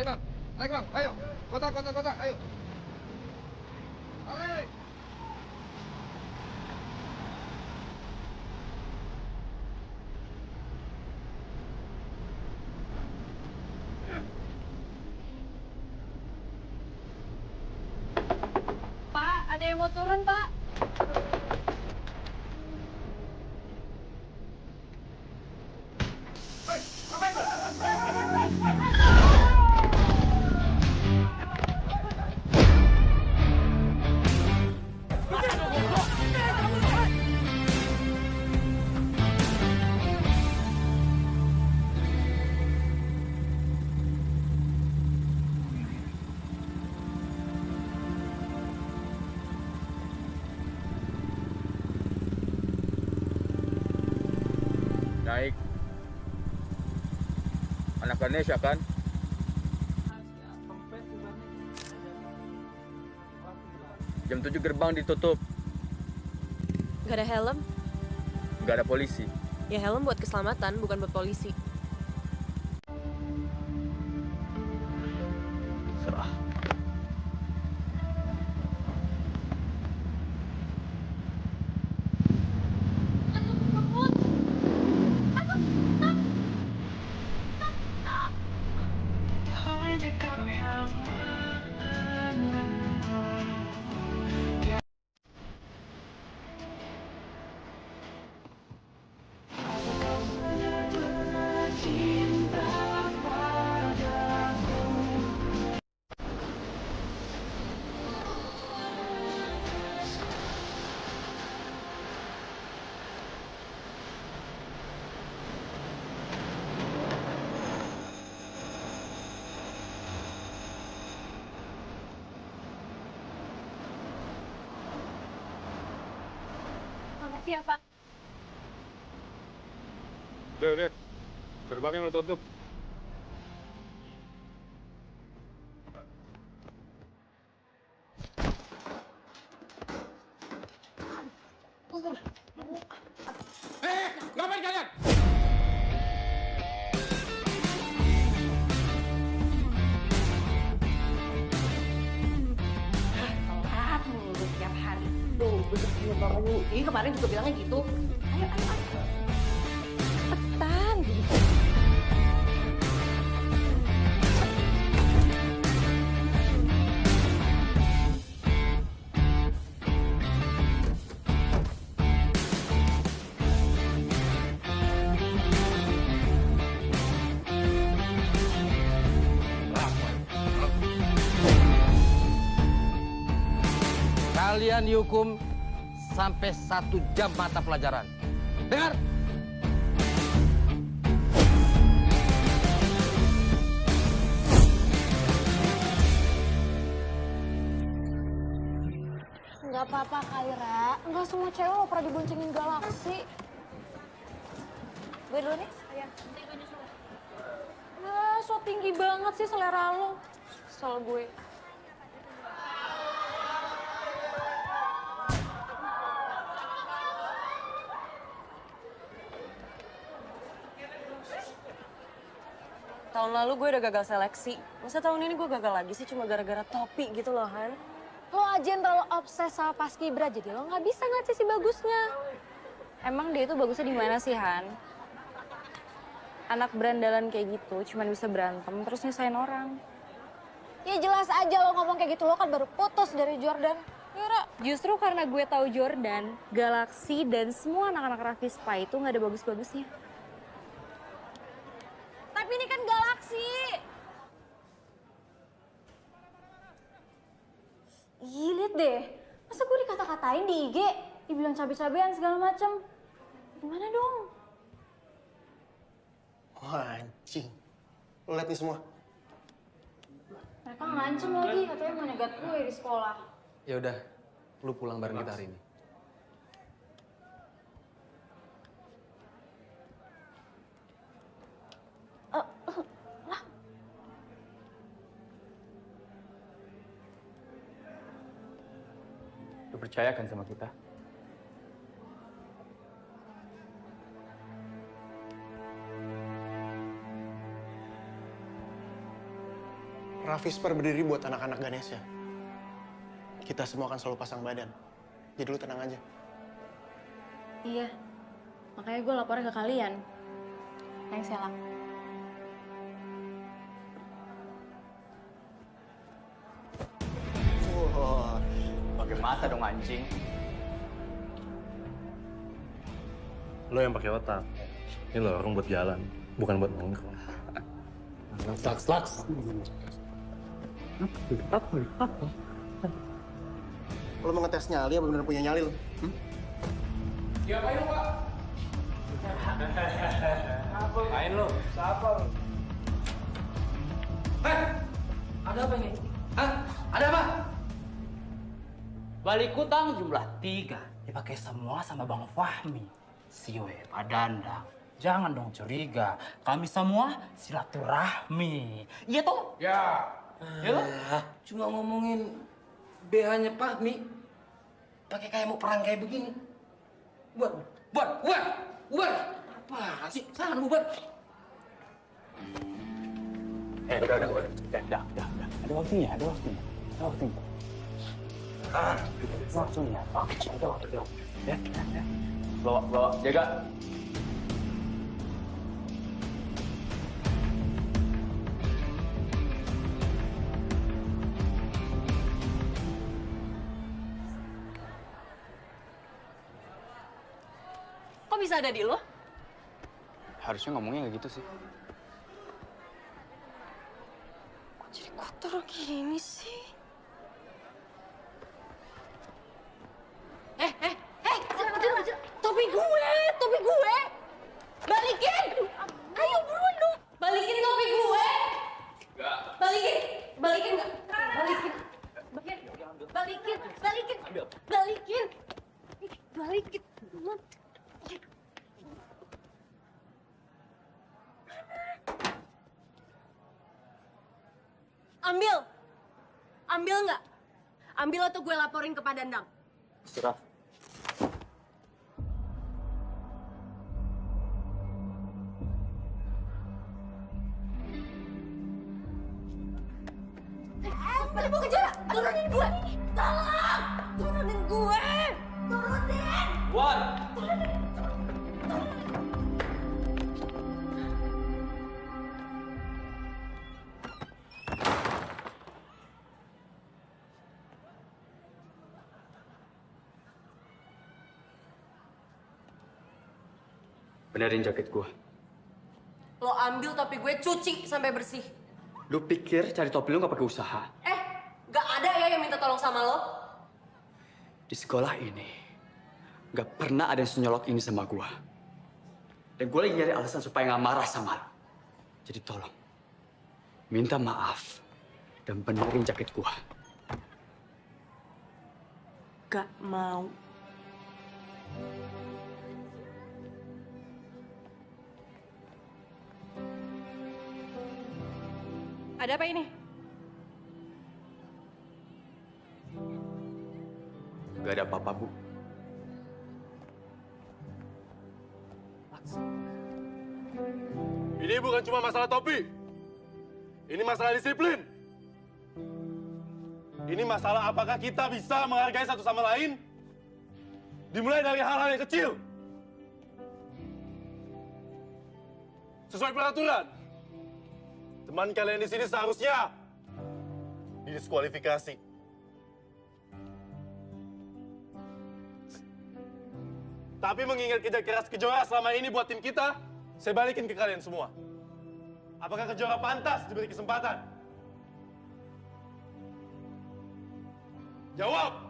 Ayo bang, naik bang, ayo. Kota, ayo. Ayo. Pak, ada yang mau turun, Pak. Naik. Anak Ganesha kan? Jam 7 gerbang ditutup. Gak ada helm? Nggak ada polisi. Ya helm buat keselamatan, bukan buat polisi. Serah. Makasih ya, Pak. Lihat. Gerbangnya udah tutup. Ngapain kalian? Telat mulu tiap hari. Tuh, bener-bener baru. Ini kemarin juga bilangnya gitu. Ayo. Cepetan. Kalian dihukum sampai 1 jam mata pelajaran. Dengar? Nggak apa-apa, Kaira. Nggak semua cewek lo pernah diboncengin Galaksi. Gue dulu nih? Iya. Nanti gue nyusul. Nah, so tinggi banget sih selera lo. Kesel gue. Tahun lalu gue udah gagal seleksi. Masa tahun ini gue gagal lagi sih cuma gara-gara topi gitu loh, Han? Lo aja yang terlalu obses sama Paskibra, jadi lo nggak bisa ngeliat sisi bagusnya. Emang dia itu bagusnya di mana sih, Han? Anak berandalan kayak gitu cuman bisa berantem terus nyusahin orang. Ya jelas aja lo ngomong kayak gitu, lo kan baru putus dari Jordan. Kaira. Justru karena gue tahu Jordan, Galaksi, dan semua anak-anak Raffi Spa itu nggak ada bagus-bagusnya. Tapi ini kan Galaksi. Ih, liat deh. Masa gue dikata-katain di IG? Dibilang cabai-cabean segala macem. Gimana dong? Wah, anjing. Lo liat nih semua. Mereka ngancem lagi, katanya mau nyegat gue di sekolah. Ya udah, lu pulang bareng kita hari ini. Lu percaya kan sama kita? Ravisper berdiri buat anak-anak Ganesha. Kita semua akan selalu pasang badan. Jadi lu tenang aja. Iya, makanya gue lapornya ke kalian. Thanks ya, Lang. Wah, Pakai mata dong anjing. Lo yang pakai otak. Ini lorong buat jalan, bukan buat nongkrong. Slaks. lo mau ngetes nyali apa bener punya nyali lo? Diapain lu, Pak? Ngapain lu? Siapa lu? Ada apa ini? Hah? Ada apa? Balik utang jumlah 3. Dipakai semua sama Bang Fahmi. Siwe, Pak Dandang. Jangan dong curiga. Kami semua silaturahmi. Iya toh? Ya. Ya toh? Cuma ngomongin BH-nya Fahmi. Pakai kayak mau perang kayak begini. Bubar. Apa sih? Sana bubar. Udah. Ada waktunya. Waktunya. Oke, ya. Bawa, jaga. Kok bisa ada di lo? Harusnya ngomongnya nggak gitu sih. Kok jadi kotor gini sih? Topi gue! Balikin! Ayo buruan dong! Balikin topi gue! Enggak. Balikin nggak? Balikin! Ambil nggak? Ambil atau gue laporin ke Pak Dandang? Serah. Pada mau kejar! Turunin gue! Tolong! Turunin gue! Turunin! Wan! Benerin jaket gua. Lo ambil topi gue, cuci sampai bersih. Lu pikir cari topi lu nggak pakai usaha? Gak ada ya yang minta tolong sama lo? Di sekolah ini nggak pernah ada yang senyolok ini sama gua. Dan gua lagi nyari alasan supaya nggak marah sama lu. Jadi tolong minta maaf dan benerin jaket gua. Gak mau. Ada apa ini? Gak ada apa-apa, Bu. Ini bukan cuma masalah topi. Ini masalah disiplin. Ini masalah apakah kita bisa menghargai satu sama lain. Dimulai dari hal-hal yang kecil. Sesuai peraturan. Teman kalian di sini seharusnya didiskualifikasi. Tapi mengingat kerja keras Kejora selama ini buat tim kita, saya balikin ke kalian semua. Apakah Kejora pantas diberi kesempatan? Jawab!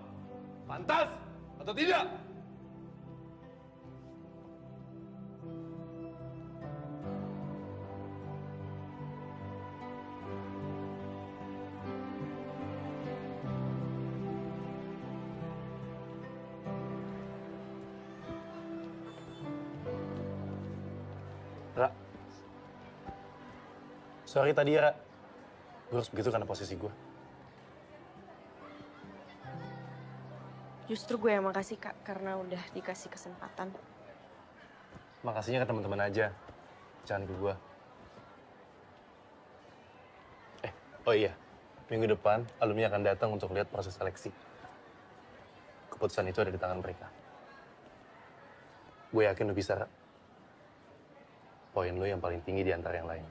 Pantas atau tidak? Ra. Sorry tadi ya, Ra. Gue harus begitu karena posisi gue. Justru gue yang makasih, Kak, karena udah dikasih kesempatan. Makasihnya ke teman-teman aja. Jangan ke gue. Oh iya. Minggu depan, alumni akan datang untuk lihat proses seleksi. Keputusan itu ada di tangan mereka. Gue yakin lo bisa, Ra. Poin lo yang paling tinggi di antara yang lain.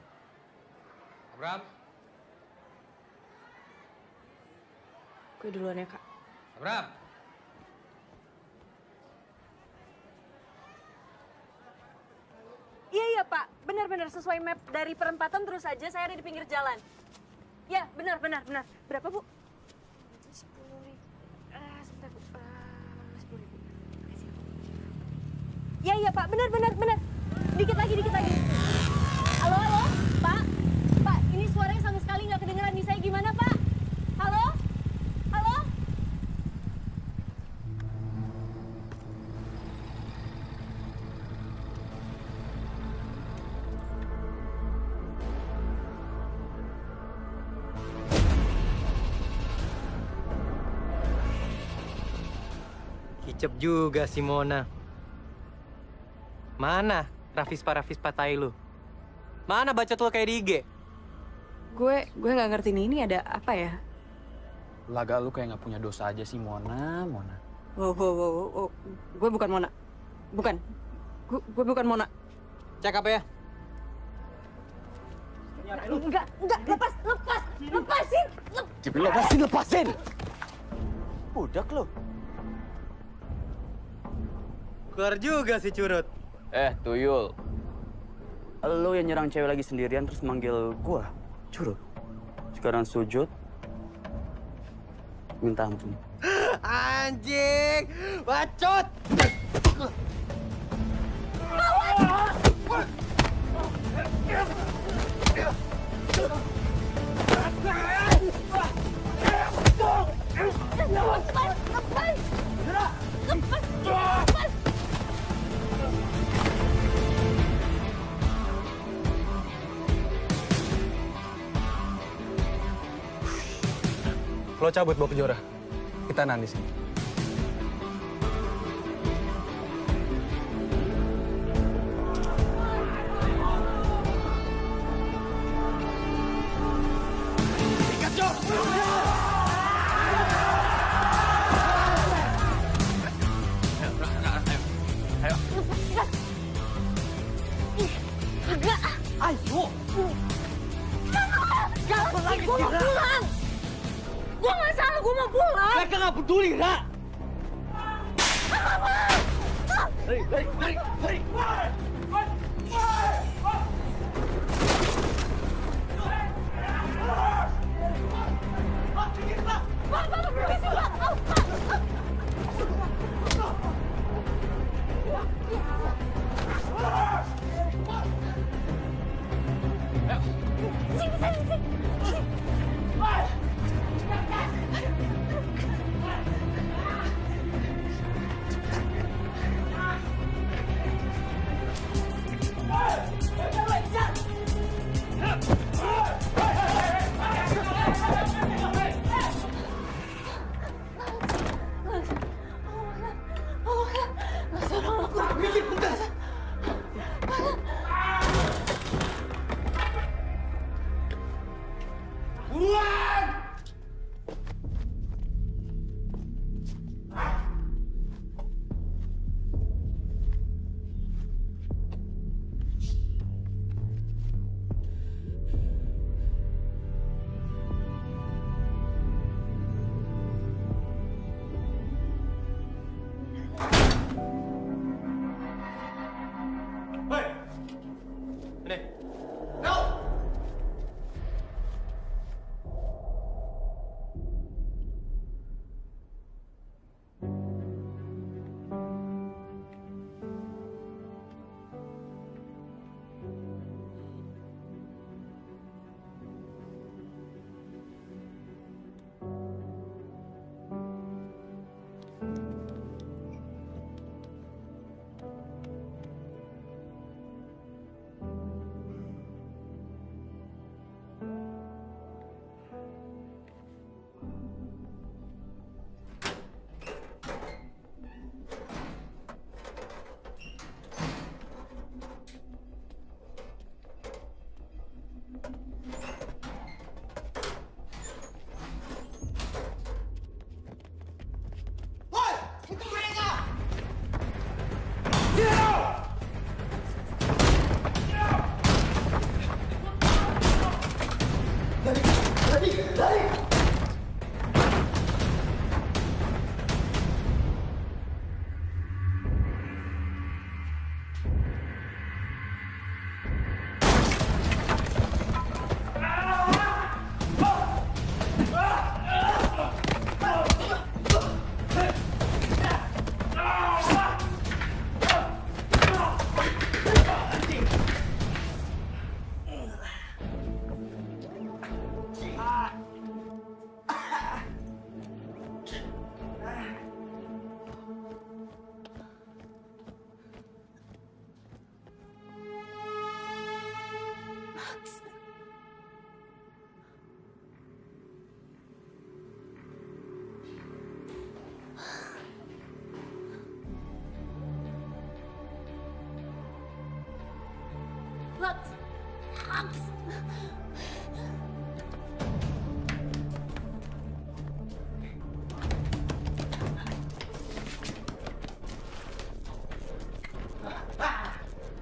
Abram, Gue duluan ya, Kak. Abram. Iya, Pak. Benar-benar sesuai map dari perempatan terus aja saya ada di pinggir jalan. Ya, benar. Berapa, Bu? 10.000. Sebentar, Bu. 10.000. Makasih ya, Bu. Iya, Pak. Benar. Dikit lagi. Halo, Pak. Pak, ini suaranya sama sekali nggak kedengeran nih. Saya gimana, Pak? Halo? Kicep juga si Mona. Mana Rafispa tai lu? Mana bacot lu kayak di IG? Gue nggak ngerti nih, ini ada apa ya? Laga lu kayak nggak punya dosa aja sih, Mona. Wow. Gue bukan Mona. Bukan. Gue bukan Mona. Cek apa ya? Enggak. Lepasin. Lepasin! Budak lu. Keluar juga si Curut. Tuyul. Lu yang nyerang cewek lagi sendirian terus manggil gua, Curut. Sekarang sujud, minta ampun. Anjing! Bacot! Lepas. Lo cabut bawa ke Jora. Kita nahan di sini. Gue nggak salah, gue mau pulang. Mereka nggak peduli, Ra. Lari.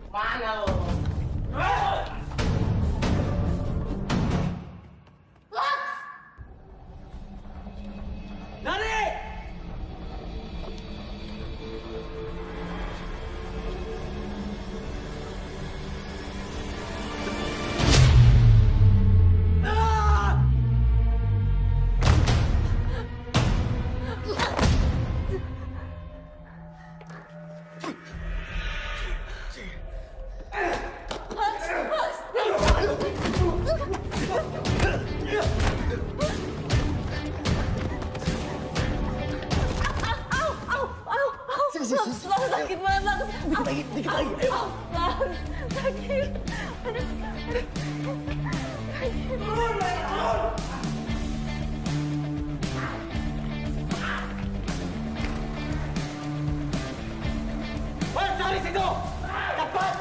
Mana lo? Sakit banget, dikit lagi, ayo. Sakit. Cari situ! Cepat!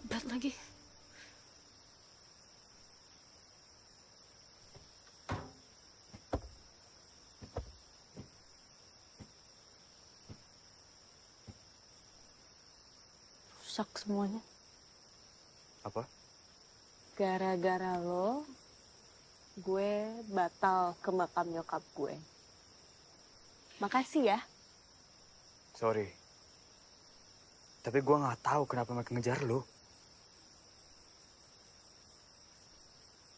Berat lagi. Rusak semuanya. Apa? Gara-gara lo, gue batal ke makam nyokap gue. Makasih ya. Sorry. Tapi gue nggak tahu kenapa mereka ngejar lo.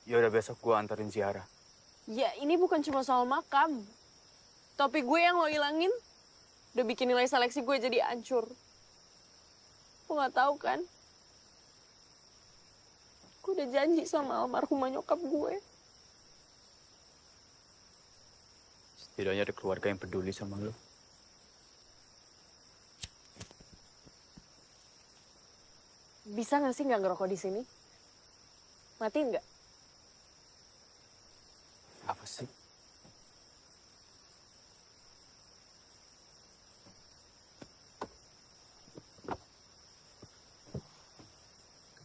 Ya udah besok gue anterin Ziara. Ya ini bukan cuma soal makam. Topi gue yang lo ilangin udah bikin nilai seleksi gue jadi hancur. Lo nggak tahu kan? Gue udah janji sama almarhumah nyokap gue. Setidaknya ada keluarga yang peduli sama lo. Bisa nggak sih nggak ngerokok di sini? Matiin nggak? Apa sih?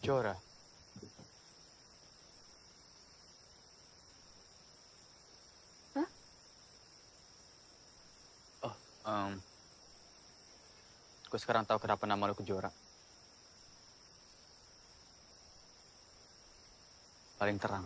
Jora. Hah? Oh, gue sekarang tahu kenapa nama lo Kejora. Paling terang.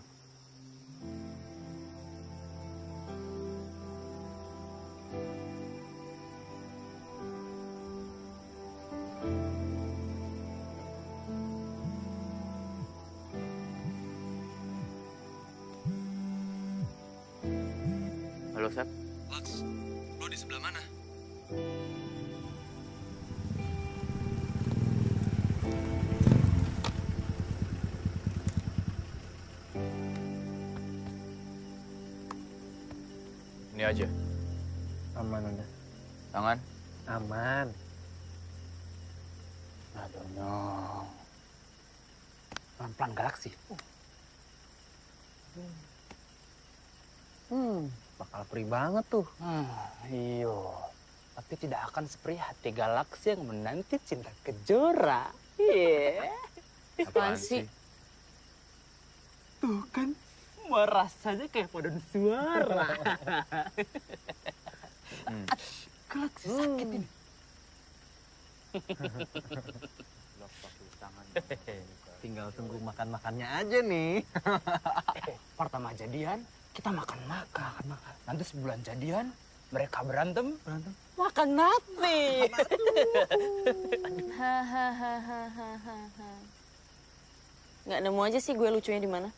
Halo, Sep. Max, lo di sebelah mana? Ini aja. Aman udah. Tangan. Aman. Aduh, no. Pelan-pelan galaksi. Bakal perih banget tuh. Iyo. Tapi tidak akan seperti hati galaksi yang menanti cinta Kejora. Iya. Apaan sih? Tuh kan, merasanya kayak paduan suara. Galaksi sakit ini. Tinggal tunggu makan-makannya aja nih. Pertama jadian, kita makan-makan. Nanti sebulan jadian, mereka berantem. Makan nasi. Hahaha. Nggak nemu aja sih gue lucunya di mana.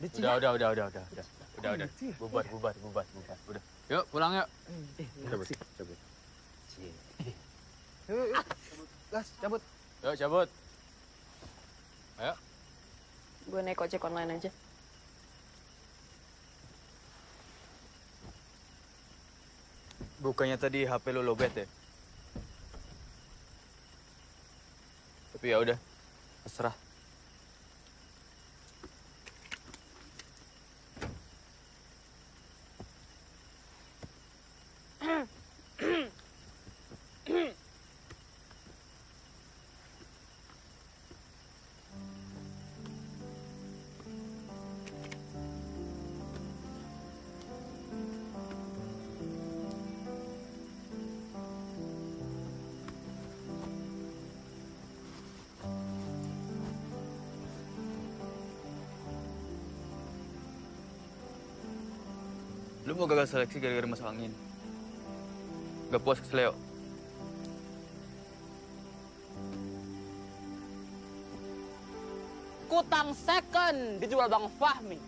Udah. Bubar. Udah. Yuk, pulang yuk. Cabut. Yuk. Gas, cabut. Yuk, cabut. Ayo. Gue naik ojek online aja. Bukannya tadi HP lo lowbat ya? Tapi ya udah, terserah. Lu mau gagal seleksi gara-gara masalah angin? Gak puas ke Leo? Kutang second dijual Bang Fahmi.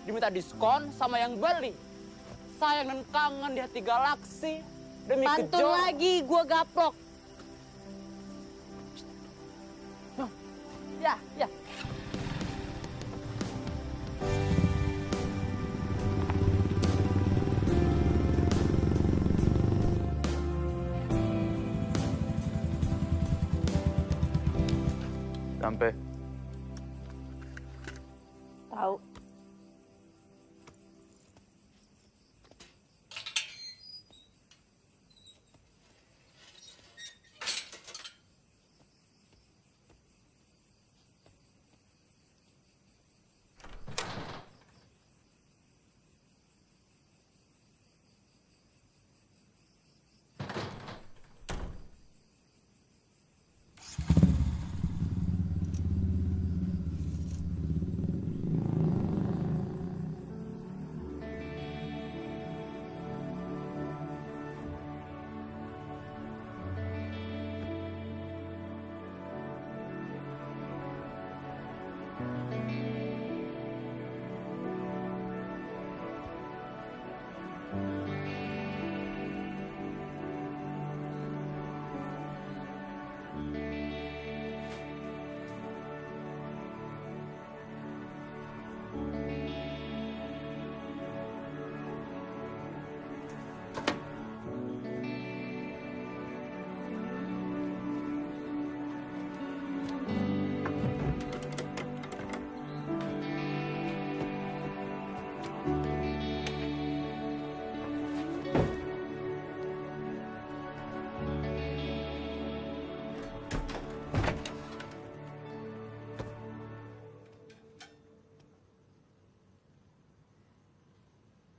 Diminta diskon sama yang beli. Sayang dan kangen di hati galaksi. Demi Pantun Kejora. lagi, gue gaplok. Ya. Sampai. Tahu.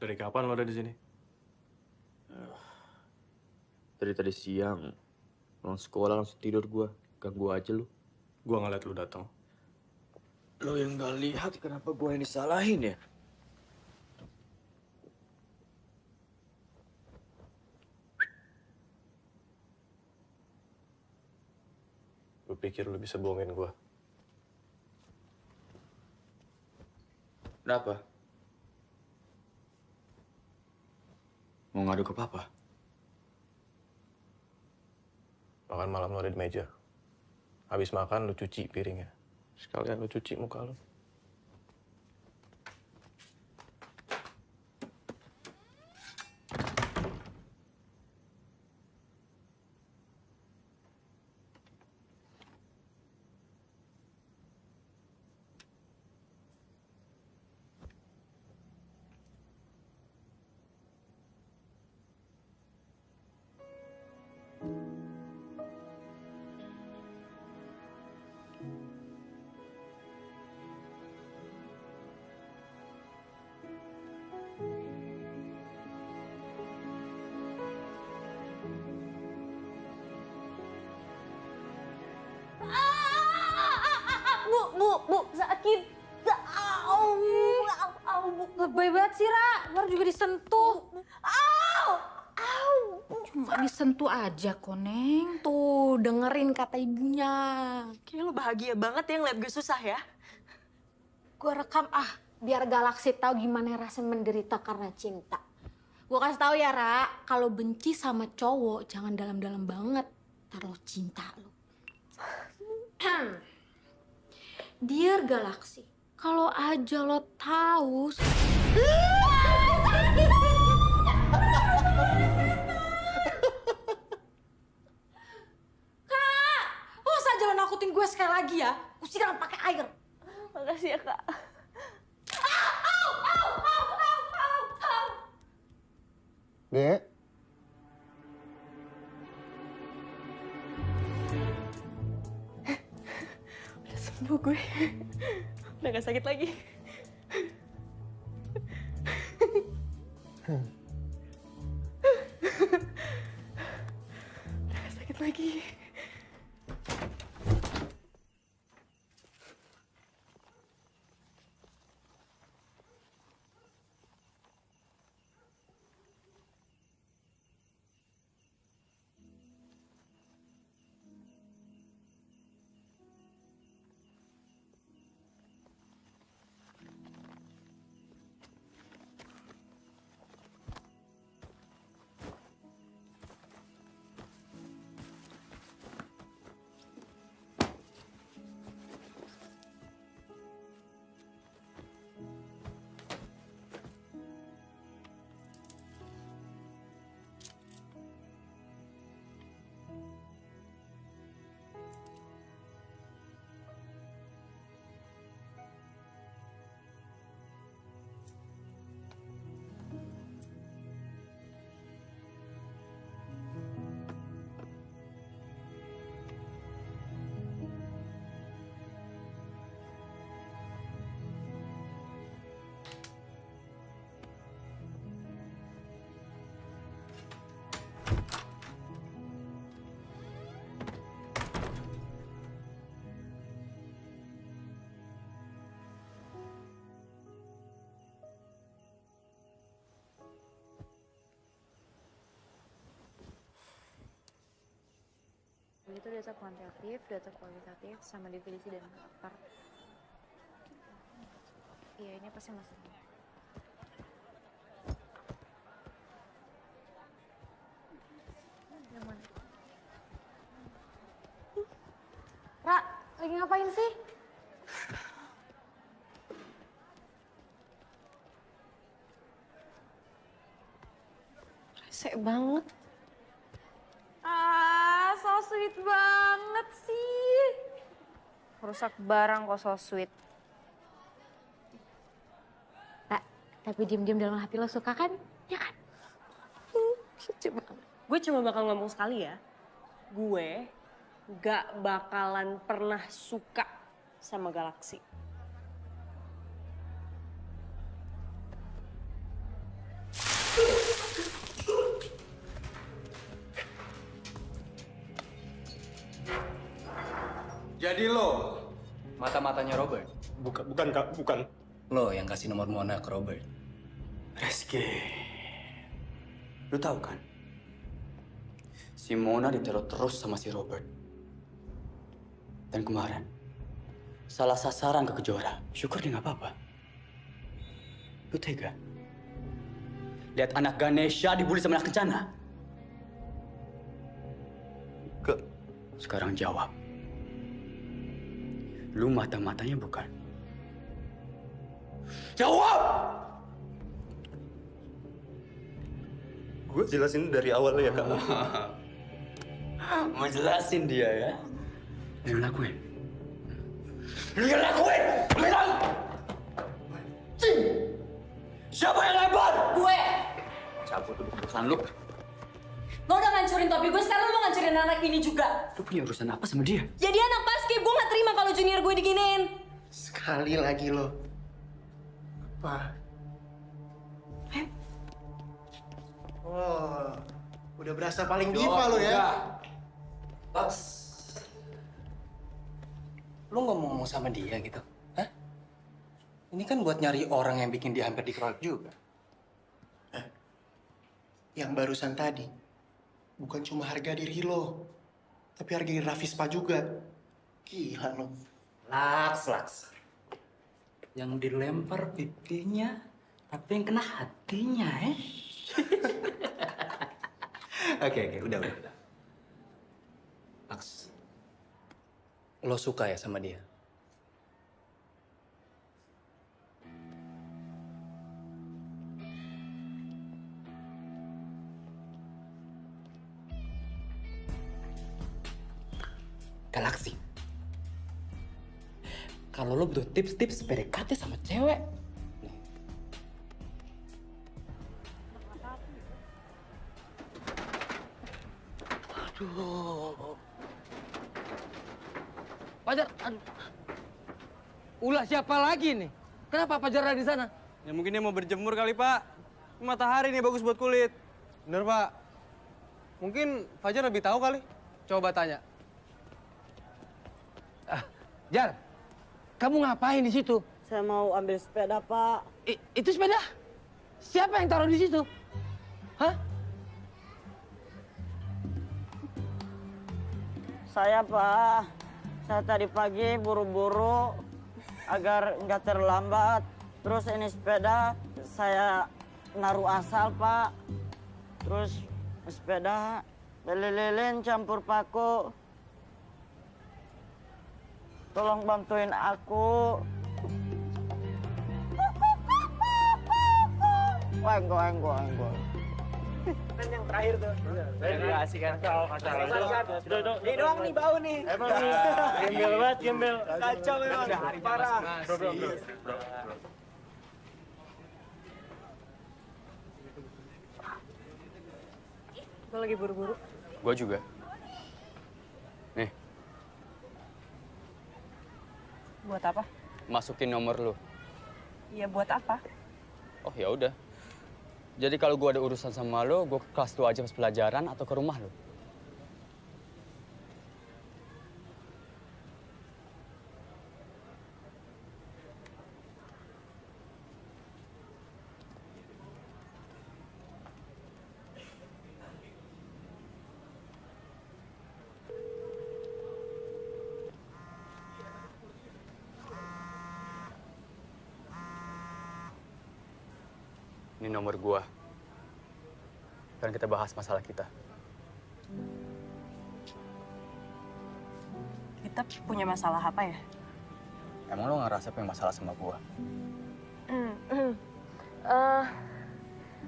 Dari kapan lo ada di sini? Dari tadi siang, pulang sekolah langsung tidur gua. Ganggu aja lu. Gua ngeliat lu datang. Lo yang gak lihat kenapa gua yang disalahin ya? Lu pikir lu bisa bohongin gua? Kenapa? Mau ngadu ke papa? Makan malam lo ada di meja. Habis makan lu cuci piringnya. Sekalian lu cuci muka lu. Bu, sakit. Au, Bu. Lebay banget sih, Ra. Baru juga disentuh. Cuma disentuh aja, Koneng. Tuh, dengerin kata ibunya. Kayaknya lo bahagia banget ya ngeliat gue susah ya. Gue rekam biar Galaksi tahu gimana rasa menderita karena cinta. Gue kasih tahu ya, Ra, kalau benci sama cowok jangan dalam-dalam banget. Ntar lo cinta lo. Dear Galaksi, kalau aja lo tahu. Kak, lo saja lo nakutin gue sekali lagi ya. Gue siram pakai air. Makasih ya, Kak. Dek. Udah sembuh gue. Udah gak sakit lagi. Udah gak sakit lagi. Itu data kuantitatif, data kualitatif, sama definisi dan part. Iya, ini pasti maksudnya. Yang mana? Ra, lagi ngapain sih? Rese banget. So sweet banget sih. Rusak barang kok so sweet. Tapi diem-diem dalam hati lo suka kan? Ya kan? Gue cuma bakal ngomong sekali ya. Gue gak bakalan pernah suka sama Galaksi. Jadi lo mata-matanya Robert? Bukan, Kak, bukan. Lo yang kasih nomor Mona ke Robert. Rizky, lu tahu kan? Si Mona diteror terus sama si Robert. Dan kemarin, salah sasaran ke Kejora. Syukur dia nggak apa-apa. Lu tega? Lihat anak Ganesha dibully sama anak Kencana. Sekarang jawab. Lu mata-matanya bukan? Jawab! Gue jelasin dari awal ya, Kak. Mau jelasin dia ya? Lu lakuin. Lu lakuin! Bilang! Siapa yang lempar? Gue! Cabut dulu urusan lu. Lo udah ngancurin topi gue, sekarang lo mau ngancurin anak ini juga. Lu punya urusan apa sama dia? Jadi anak basket, gue gak terima kalau junior gue diginiin. Sekali lagi lo. Apa? Oh, udah berasa paling diva lo ya. Lu ngomong sama dia gitu? Hah? Ini kan buat nyari orang yang bikin dia hampir dikeroyok juga. Yang barusan tadi, bukan cuma harga diri lo, tapi harga diri Rafispa juga. Gila lo. Laks. Yang dilempar pipinya, tapi yang kena hatinya, Oke, udah. Laks, lo suka ya sama dia? Galaksi. Kalau lo butuh tips-tips PDKT sama cewek, nih. Aduh. Fajar, ulah siapa lagi nih? Kenapa Fajar ada di sana? Ya mungkin dia mau berjemur kali, Pak. Matahari nih bagus buat kulit. Bener, Pak. Mungkin Fajar lebih tahu kali. Coba tanya. Jar, kamu ngapain di situ? Saya mau ambil sepeda, Pak. Itu sepeda? Siapa yang taruh di situ? Hah? Saya, Pak. Saya tadi pagi buru-buru agar nggak terlambat. Terus ini sepeda saya naruh asal, Pak. Terus sepeda lilin campur paku. Tolong bantuin aku. Enggo. Kan yang terakhir tuh. Terima kasih kan. Ini doang nih bau nih. Emang gembel banget, gembel. Kacau memang. Parah. Bro. Gue lagi buru-buru. Gue juga. Nih, Buat apa? masukin nomor lu. Iya, buat apa? Oh ya udah. Jadi kalau gue ada urusan sama lo, gue ke kelas lu aja pas pelajaran atau ke rumah lo. Ini nomor gua. Dan kita bahas masalah kita. Kita punya masalah apa ya? Emang lo ngerasa punya masalah sama gua?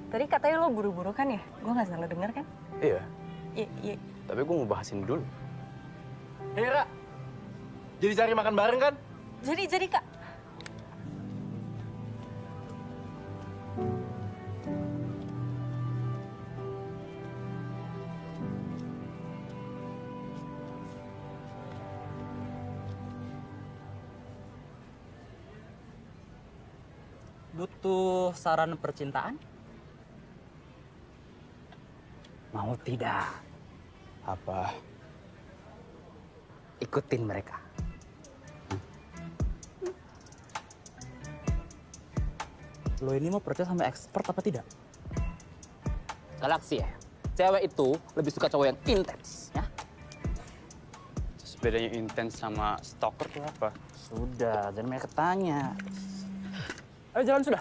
Tadi katanya lo buru-buru kan ya? Gue nggak salah dengar kan? Iya. Iya. Tapi gua mau bahas ini dulu. Hera, jadi cari makan bareng kan? Jadi Kak. Butuh saran percintaan? Mau tidak? Apa? Ikutin mereka. Lo ini mau percaya sama expert apa tidak? Galaksi ya? Cewek itu lebih suka cowok yang intens, ya? Terus bedanya intens sama stalker tuh apa? Sudah, jangan banyak tanya. Ayo jalan sudah.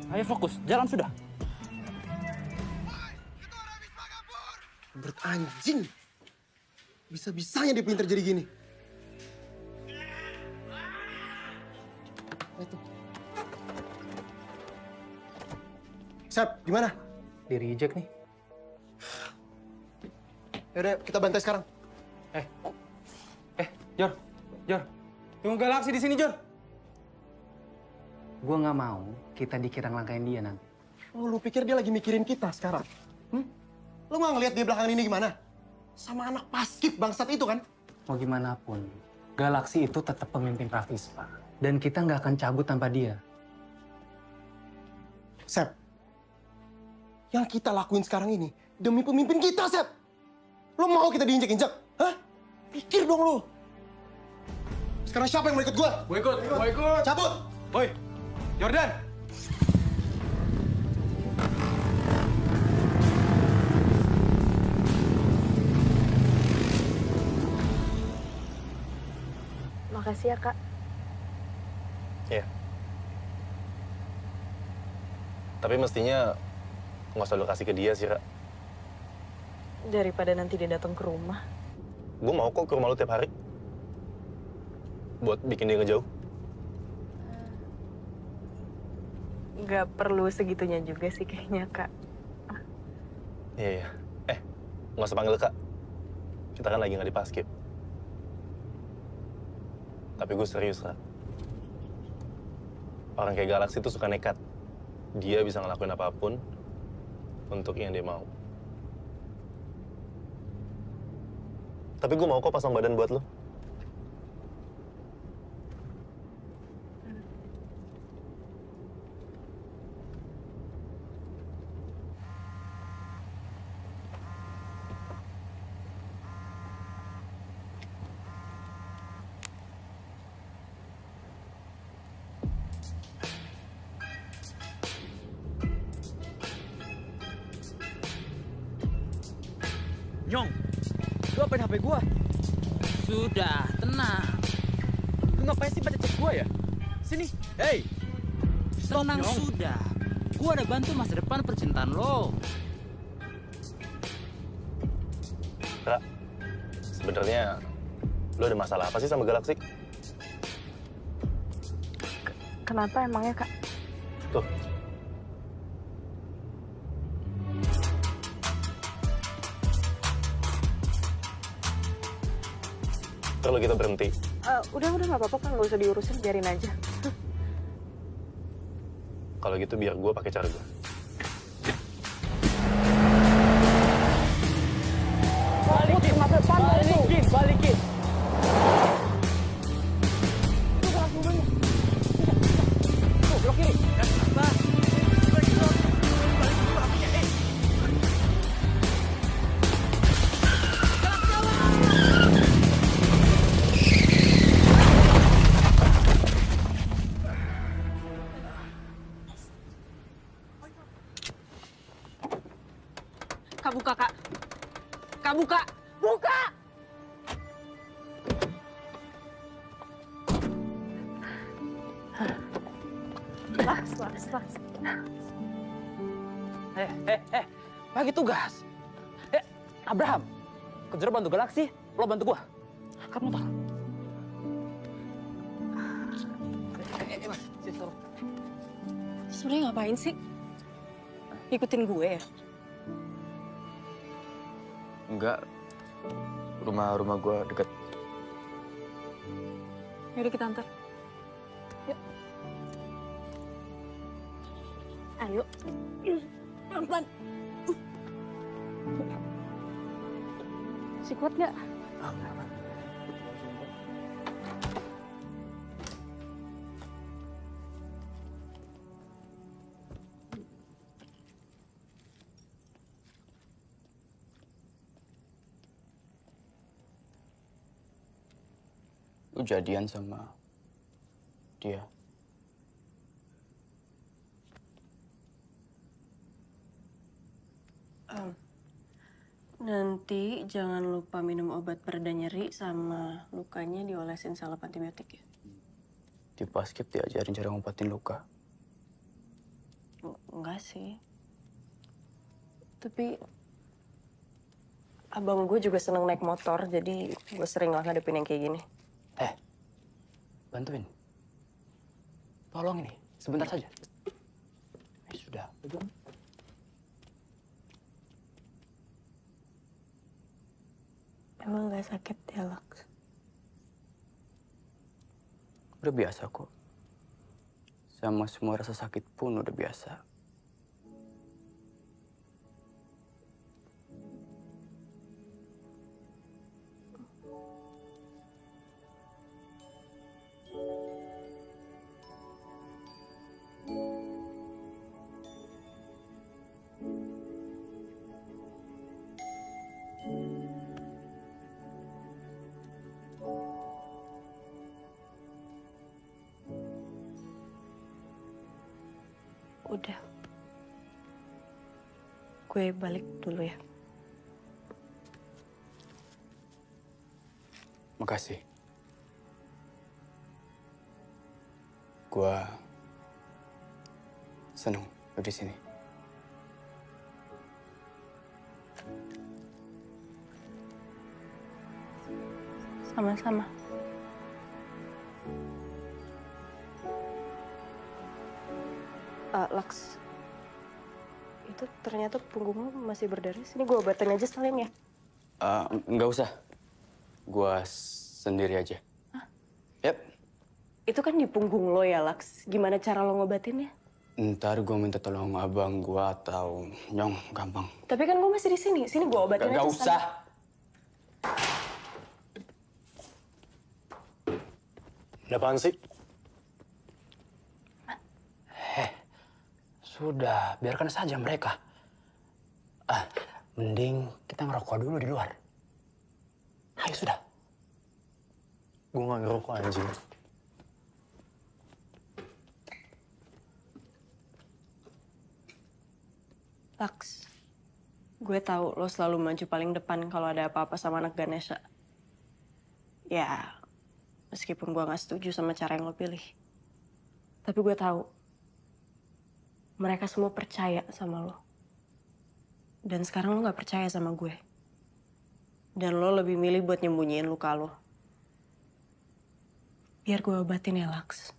Ayo fokus, jalan sudah. Anjing. Bisa-bisanya dia pinter jadi gini. Sep, gimana? Di reject nih. Yaudah, kita bantai sekarang. Jor. Tunggu Galaksi di sini, Jor. Gua nggak mau kita dikira ngelangkain dia nanti. Oh, lu pikir dia lagi mikirin kita sekarang? Lu nggak ngeliat dia belakangan ini gimana? Sama anak paskib bangsat itu kan? Mau gimana pun, Galaksi itu tetap pemimpin Rafispa. Dan kita nggak akan cabut tanpa dia. Sep, Yang kita lakuin sekarang ini demi pemimpin kita, Sep. Lo mau kita diinjak-injak? Hah? Pikir dong lo. Sekarang siapa yang mau ikut gua? Gue ikut. Cabut! Boy, Jordan. Makasih ya, Kak. Iya. Tapi mestinya nggak usah lo kasih ke dia sih, Ra. Daripada nanti dia datang ke rumah. Gue mau kok ke rumah lo tiap hari. Buat bikin dia ngejauh. Nggak perlu segitunya juga sih kayaknya, Kak. Iya, iya. Nggak usah panggil Kak. Kita kan lagi nggak di paskib. Tapi gue serius, Ra. Orang kayak Galaksi tuh suka nekat. Dia bisa ngelakuin apapun untuk yang dia mau. Tapi gue mau kok pasang badan buat lo. Nyong, lu apain HP gua? Sudah, tenang. Lu ngapain sih pada cek gua ya? Sini, hey. Tenang sudah. Gua udah bantu masa depan percintaan lo. Ra, sebenarnya lo ada masalah apa sih sama Galaksi? Kenapa emangnya, Kak? Tuh. Perlu kita berhenti. Udah nggak apa-apa kan, nggak usah diurusin, biarin aja. Kalau gitu biar gue pakai cara gue. Balikin. Belok kiri. Kak, buka, Kak. Kak, buka. Buka! Las. Bagi tugas. Abraham, kejar bantu Galaksi, lo bantu gua. Kamu tahu. Mas, sini turun. Sebenarnya ngapain sih? Ikutin gue ya? Enggak. Rumah gue deket. Yaudah kita antar. Yuk. Ayo. Pelan-pelan. Si kuat nggak? Lu jadian sama dia. Nanti jangan lupa minum obat pereda nyeri sama lukanya diolesin salep antibiotik ya. Di paskib diajarin cara ngobatin luka. Enggak sih. Tapi abang gue juga seneng naik motor, jadi gue sering lah ngadepin yang kayak gini. Bantuin. Tolong ini, sebentar saja. Sudah. Emang gak sakit ya, Lux? Udah biasa kok. Sama semua rasa sakit pun udah biasa. Udah. Gue balik dulu ya. Makasih. Gua seneng lu di sini. Sama-sama. Laks, itu ternyata punggungmu masih berdarah. Sini gue obatin aja sekalian ya. Nggak usah. Gua sendiri aja. Hah? Yap. Itu kan di punggung lo ya, Laks. Gimana cara lo ngobatinnya? Ntar gua minta tolong abang gua atau Nyong, gampang. Tapi kan gue masih di sini. Sini gue obatin aja. Nggak usah. Ada apaan sih? Sudah, biarkan saja mereka. Mending kita ngerokok dulu di luar. Ayo sudah. Gue nggak ngerokok anjing. Laks, gue tahu lo selalu maju paling depan kalau ada apa-apa sama anak Ganesha. Ya, meskipun gue nggak setuju sama cara yang lo pilih. Tapi gue tahu, mereka semua percaya sama lo. Dan sekarang lo nggak percaya sama gue. Dan lo lebih milih buat nyembunyiin luka lo. Biar gue obatin ya, Laks.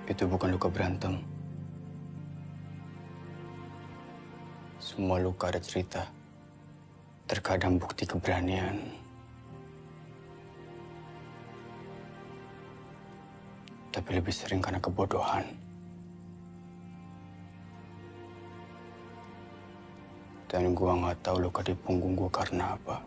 Itu bukan luka berantem. Semua luka ada cerita. Terkadang bukti keberanian. Tapi lebih sering karena kebodohan. Dan gua nggak tahu luka di punggung gua karena apa.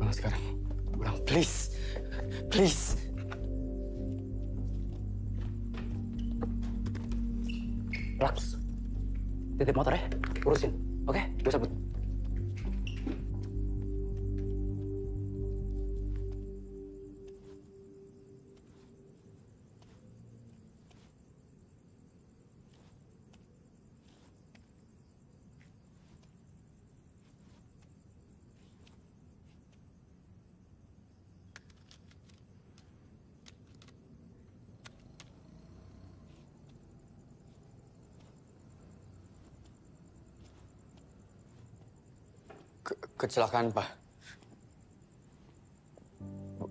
Pulang sekarang. Pulang, please. Please. Laks, titip motor ya, urusin. Oke, gue sabut. Kecelakaan, Pak.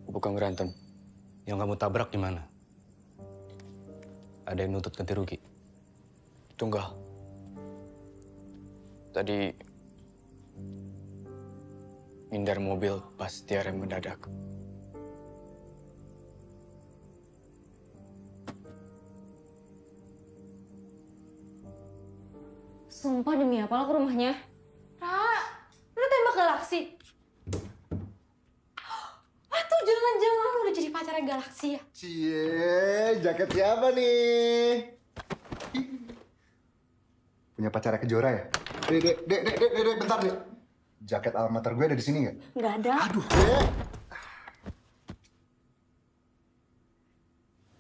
Bukan berantem. Yang kamu tabrak di mana? Ada yang nuntut ganti rugi? Tunggal. Tadi ngindar mobil pas dia rem mendadak. Sumpah demi apa lo ke rumahnya? Ra, lu tembak Galaksi? Ah tuh jangan-jangan lu udah jadi pacarnya Galaksi ya? Cie, jaket siapa nih? Punya pacarnya Kejora ya? Dek, bentar deh. Jaket alma mater gue ada di sini nggak? Nggak ada. Aduh, Dek.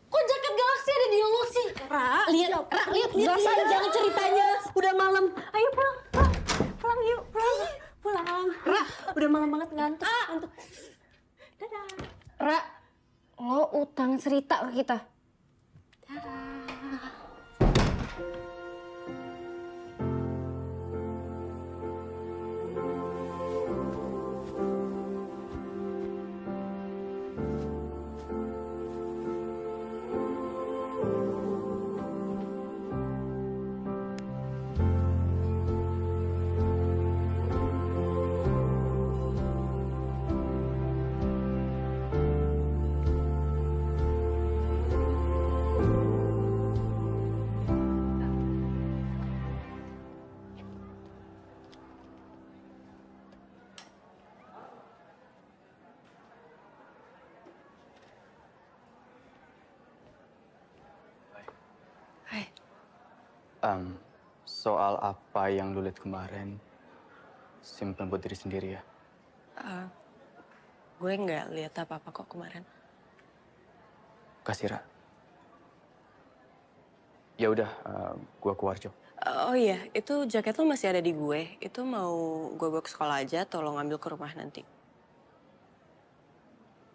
Kok jaket Galaksi ada di lu sih? Lihat. Rasain jangan ceritanya. Udah malam. Ayo pulang. Pulang yuk. Pulang. Ra, udah malam banget ngantuk. Dadah. Ra, lo utang cerita ke kita. Soal apa yang lu lihat kemarin, simpen buat diri sendiri ya. Gue nggak lihat apa-apa kok kemarin. Kasih, Ra. Ya udah, gua keluar, Cok. Oh iya, itu jaket lo masih ada di gue. Itu mau gue bawa ke sekolah aja atau lo ngambil ke rumah nanti?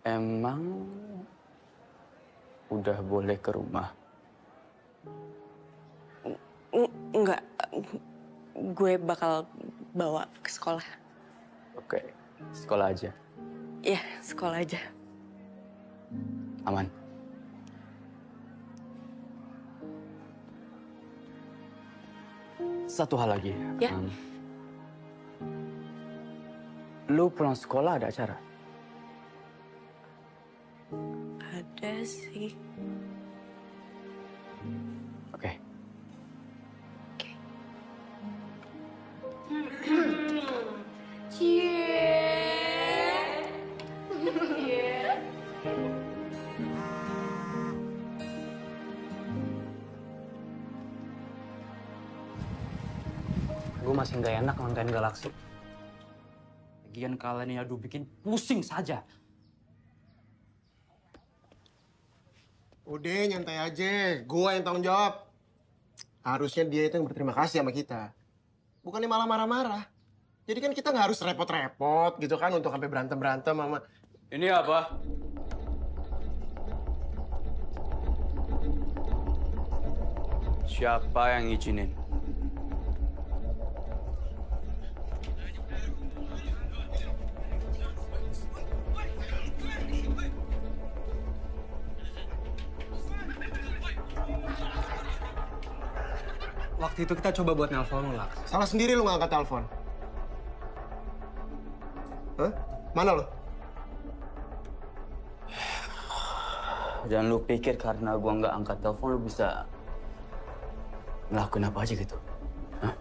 Emang udah boleh ke rumah? Enggak, gue bakal bawa ke sekolah. Oke, sekolah aja. Iya, sekolah aja. Aman. Satu hal lagi. Ya. Lu pulang sekolah ada acara? Ada sih. Oke. Gue masih nggak enak nonton Galaxy. Lagian kalian ini aduh bikin pusing saja. Udah, nyantai aja. Gua yang tanggung jawab. Harusnya dia itu yang berterima kasih sama kita. Bukannya malah marah-marah. Jadi kan kita nggak harus repot-repot gitu kan untuk sampai berantem-berantem sama... Ini apa? Siapa yang izinin? Waktu itu kita coba buat nelpon lo, Lak. Salah sendiri lu nggak angkat telepon. Hah? Mana lo? Dan lu pikir karena gua nggak angkat telepon lu bisa ngelakuin apa aja gitu? Hah?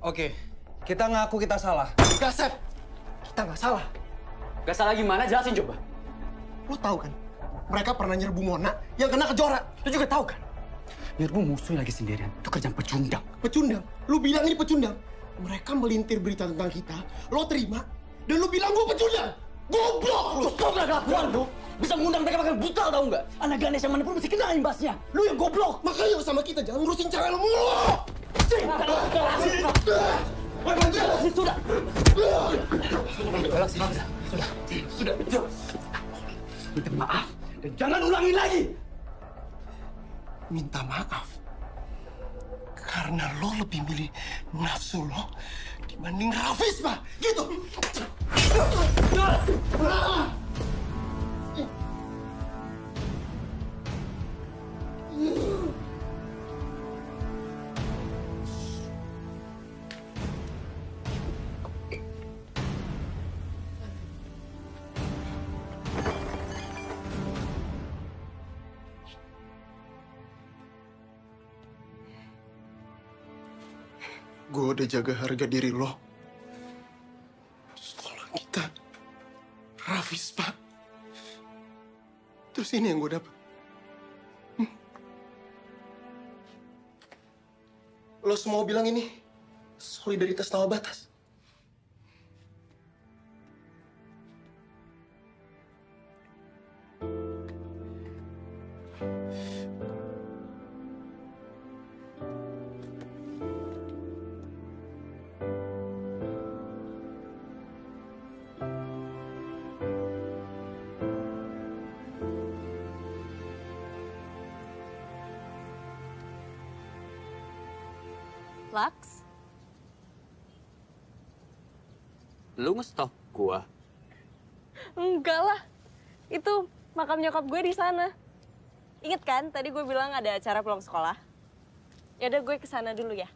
Oke, kita ngaku kita salah. Gak, Sep. Kita nggak salah. Gak salah gimana? Jelasin coba. Lo tahu kan? Mereka pernah nyerbu Mona yang kena kejora. Lu juga tahu kan? Nyerbu musuh lagi sendirian. Itu kerjaan pecundang. Pecundang? Lu bilang ini pecundang? Mereka melintir berita tentang kita, lo terima, dan lo bilang gue pecundang! Goblok lu! Cukup lah kelakuan lu! Bisa ngundang mereka pakai buta tau nggak? Anak Ganes yang mana pun mesti kena imbasnya. Lu yang goblok! Makanya sama kita jangan ngurusin cewek lo mulu! Sudah! Sudah! Minta maaf dan jangan ulangi lagi! Minta maaf. Karena lo lebih milih nafsu lo dibanding Rafis, Pak. Gitu. Gue udah jaga harga diri lo. Sekolah kita. Rafis, Pak. Terus ini yang gue dapet. Lo semua bilang ini solidaritas tanpa batas. Lux? Lu nge-stalk gua? Enggak lah. Itu makam nyokap gue di sana. Ingat kan tadi gue bilang ada acara pulang sekolah? Ya udah gue ke sana dulu ya.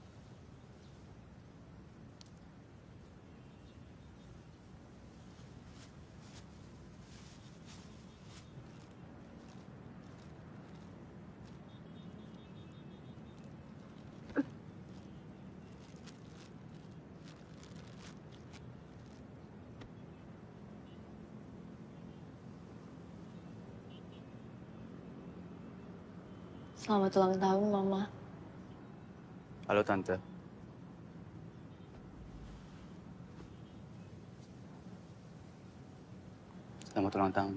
Selamat ulang tahun, Mama. Halo Tante. Selamat ulang tahun.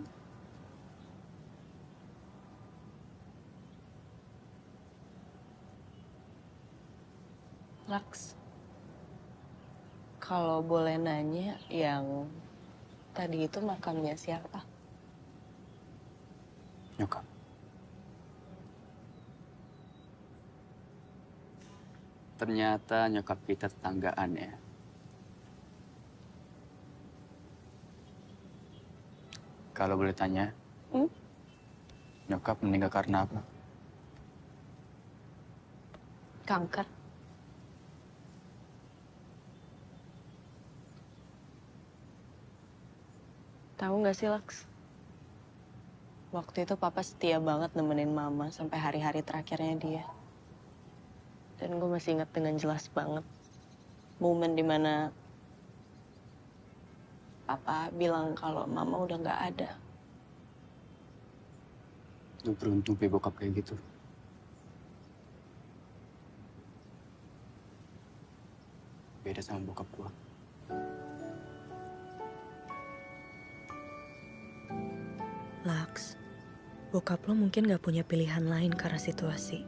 Laks, kalau boleh nanya, yang tadi itu makamnya siapa? Nyokap. Ternyata nyokap kita tetanggaan ya. Kalau boleh tanya, nyokap meninggal karena apa? Kanker. Tahu nggak sih, Laks? Waktu itu Papa setia banget nemenin Mama sampai hari-hari terakhirnya dia. Dan gue masih ingat dengan jelas banget momen dimana Papa bilang kalau Mama udah nggak ada. Lu beruntung punya bokap kayak gitu. Beda sama bokap gua. Laks, bokap lo mungkin gak punya pilihan lain karena situasi.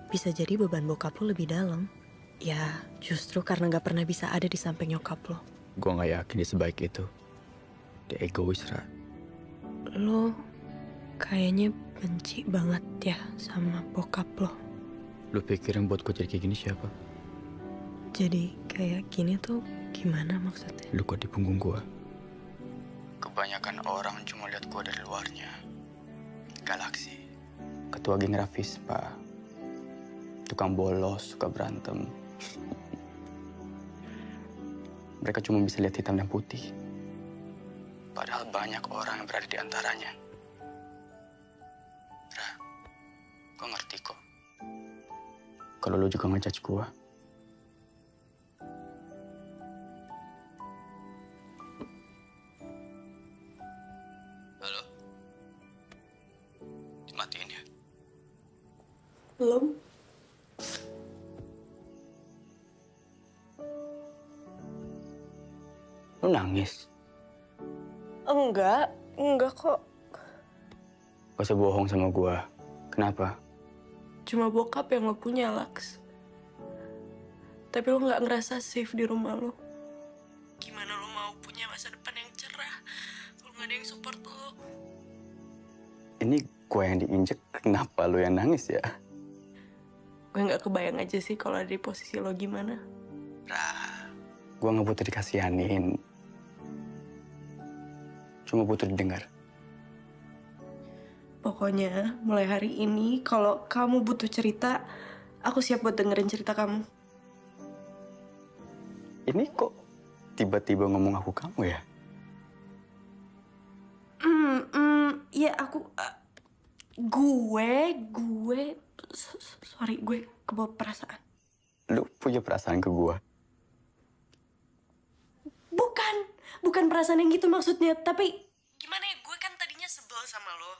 Bisa jadi beban bokap lo lebih dalam. Ya, justru karena gak pernah bisa ada di samping nyokap lo. Gua gak yakin dia sebaik itu. Dia egois, Ra. Lo kayaknya benci banget ya sama bokap lo. Lu pikir yang buat gua jadi kayak gini siapa? Jadi kayak gini tuh gimana maksudnya? Lu kok di punggung gua? Kebanyakan orang cuma lihat gua dari luarnya. Galaksi. Ketua geng Rafispa. Tukang bolos, suka berantem. Mereka cuma bisa lihat hitam dan putih. Padahal banyak orang yang berada di antaranya. Ra, gua ngerti kok. Kalau lu juga ngejudge gua. Halo? Dimatiin ya? Belum. Lu nangis? Enggak kok. Gak usah bohong sama gua. Kenapa? Cuma bokap yang lo punya, Laks. Tapi lo gak ngerasa safe di rumah lo. Gimana lo mau punya masa depan yang cerah kalau gak ada yang support lo? Ini gua yang diinjek, kenapa lu yang nangis ya? Gue gak kebayang aja sih kalau ada di posisi lo gimana. Gua gak butuh dikasihanin. Cuma butuh didengar. Pokoknya mulai hari ini kalau kamu butuh cerita, aku siap buat dengerin cerita kamu. Ini kok tiba-tiba ngomong aku kamu ya? Ya aku... Sorry, gue kebawa perasaan. Lu punya perasaan ke gua? Bukan perasaan yang gitu maksudnya, tapi... Gimana ya, gue kan tadinya sebel sama lo.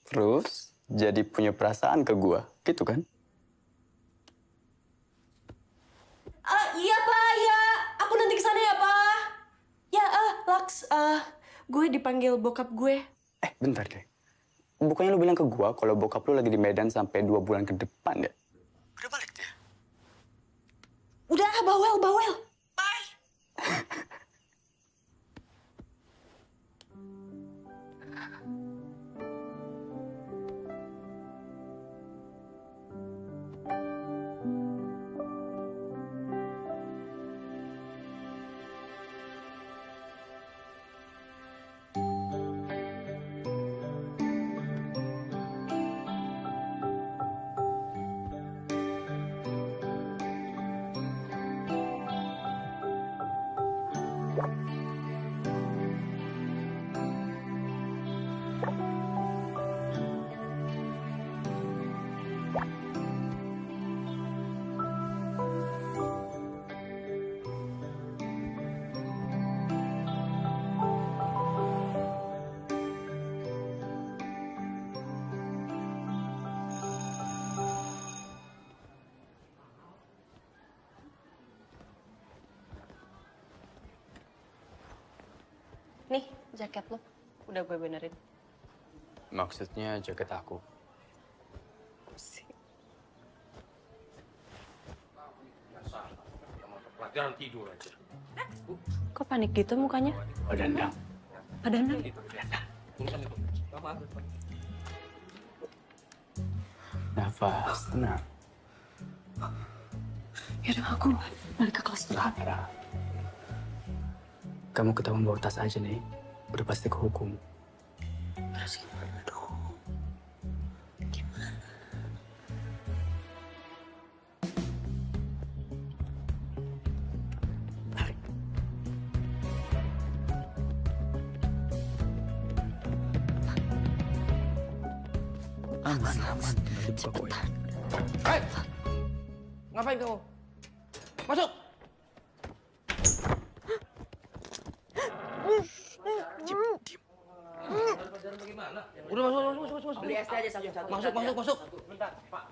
Terus jadi punya perasaan ke gua, gitu kan? Iya, Pak, ya. Aku nanti kesana ya, Pak. Ya, Laks, gue dipanggil bokap gue. Bentar deh. Bukannya lu bilang ke gua kalau bokap lu lagi di Medan sampai 2 bulan ke depan ya? Udah balik dia? Udah, bawel. Bye. Jaket lo udah gue benerin. Maksudnya jaket aku. Pelajaran tidur aja. Kok panik gitu mukanya? Padandang. Padahal Urusan itu. Lama. Nafas, tenang. yaudah aku balik ke kelas dulu. Lara, kamu ketahuan bawa tas aja nih. Udah pasti kehukum. Terus gimana dong? Gimana? Tarik. Aman, aman. Nanti buka kue. Hei! Ngapain kamu? Masuk! Udah masuk. Beli es teh aja satu-satu. Masuk. Bentar, Pak.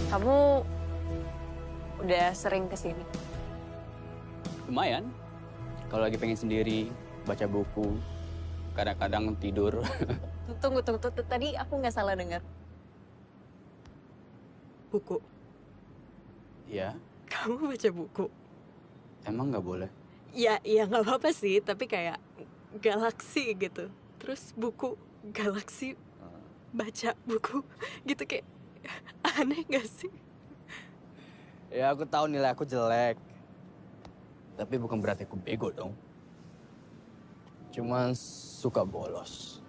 Kamu udah sering kesini? Lumayan. Kalau lagi pengen sendiri, baca buku, kadang-kadang tidur. Tunggu. Tadi aku nggak salah dengar. Buku? Ya, Kamu baca buku? emang nggak boleh. Ya nggak apa-apa sih, tapi kayak galaksi gitu. Terus buku, galaksi, baca buku, gitu kayak aneh nggak sih? Ya, aku tahu nilai aku jelek. Tapi bukan berarti aku bego dong. Cuman suka bolos.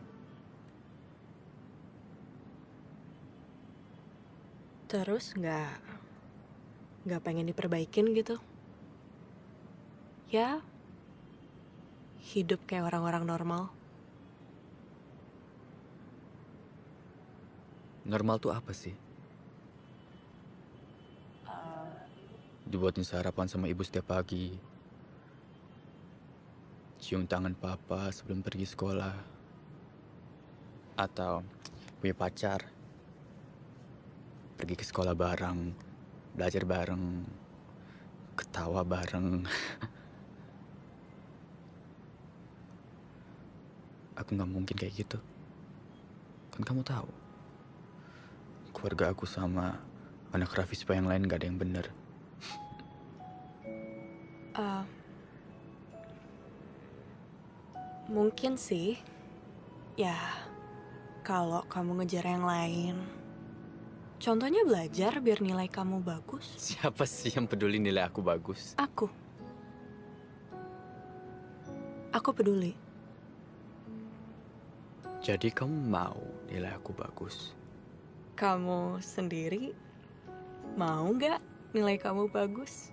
Terus nggak pengen diperbaikin gitu? Ya, hidup kayak orang-orang normal. Normal tuh apa sih? Dibuatin sarapan sama ibu setiap pagi. Cium tangan papa sebelum pergi sekolah. Atau punya pacar. Pergi ke sekolah bareng, belajar bareng, ketawa bareng. Aku nggak mungkin kayak gitu. Kan kamu tahu. Keluarga aku sama anak Raffi supaya yang lain gak ada yang bener. Mungkin sih, ya kalau kamu ngejar yang lain. Contohnya belajar biar nilai kamu bagus. Siapa sih yang peduli nilai aku bagus? Aku peduli. Jadi kamu mau nilai aku bagus? Kamu sendiri mau nggak nilai kamu bagus?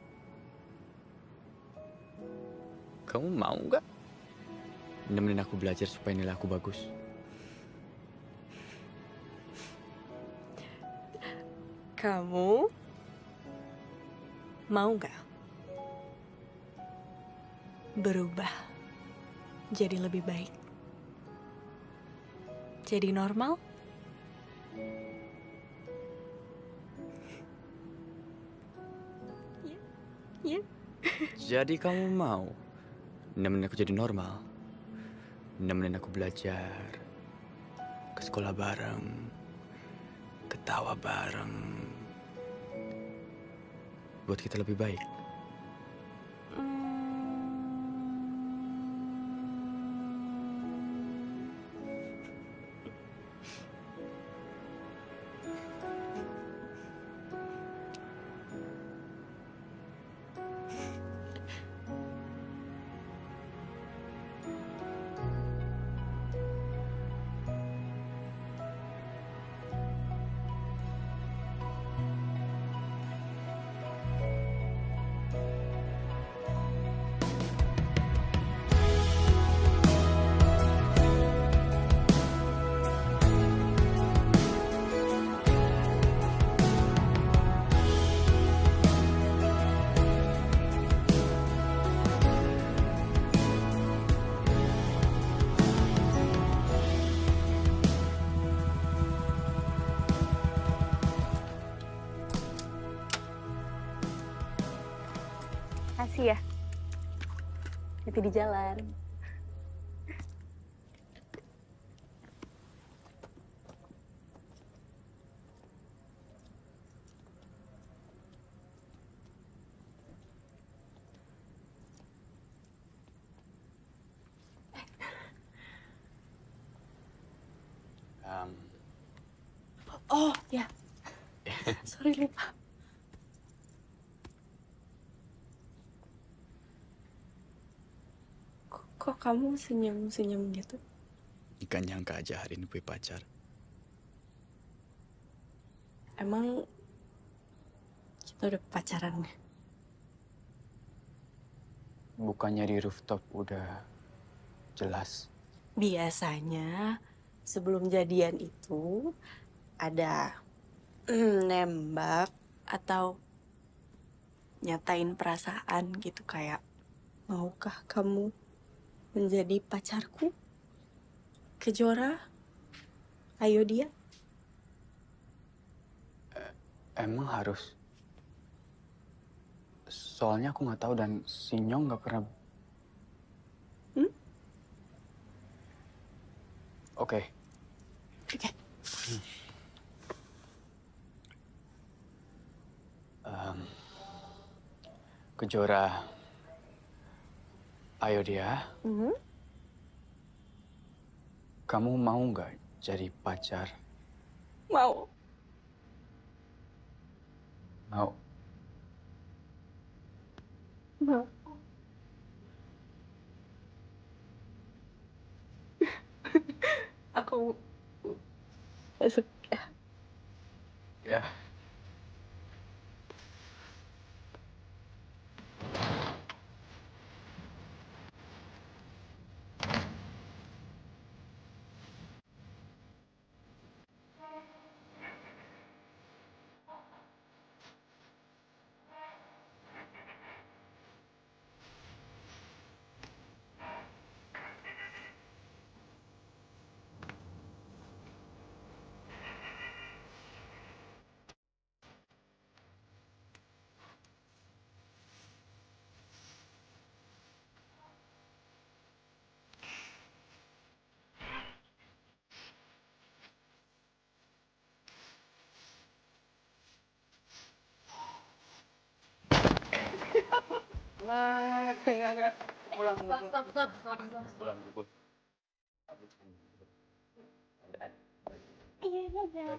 Kamu mau nggak nemenin aku belajar supaya nilai aku bagus? Kamu mau nggak berubah jadi lebih baik? Jadi normal? Ya. Jadi kamu mau nemenin aku jadi normal? Nemenin aku belajar, ke sekolah bareng, ketawa bareng, buat kita lebih baik. Makasih ya. Hati di jalan. Oh, ya. Sorry, lupa. Kok kamu senyum-senyum gitu? Ikan nyangka aja hari ini punya pacar. Emang kita udah pacaran ya? Bukannya di rooftop udah jelas. Biasanya sebelum jadian itu ada nembak atau nyatain perasaan gitu kayak maukah kamu menjadi pacarku? Kejora? Ayo dia. Emang harus? Soalnya aku nggak tahu dan si Nyong nggak pernah. Oke. Oke. Kejora, ayo dia. Kamu mau nggak jadi pacar? Mau. Mau. Mau. Aku masuk ya. Ya. Enggak. Pulang dulu. Pulang dulu. Iya, dadah.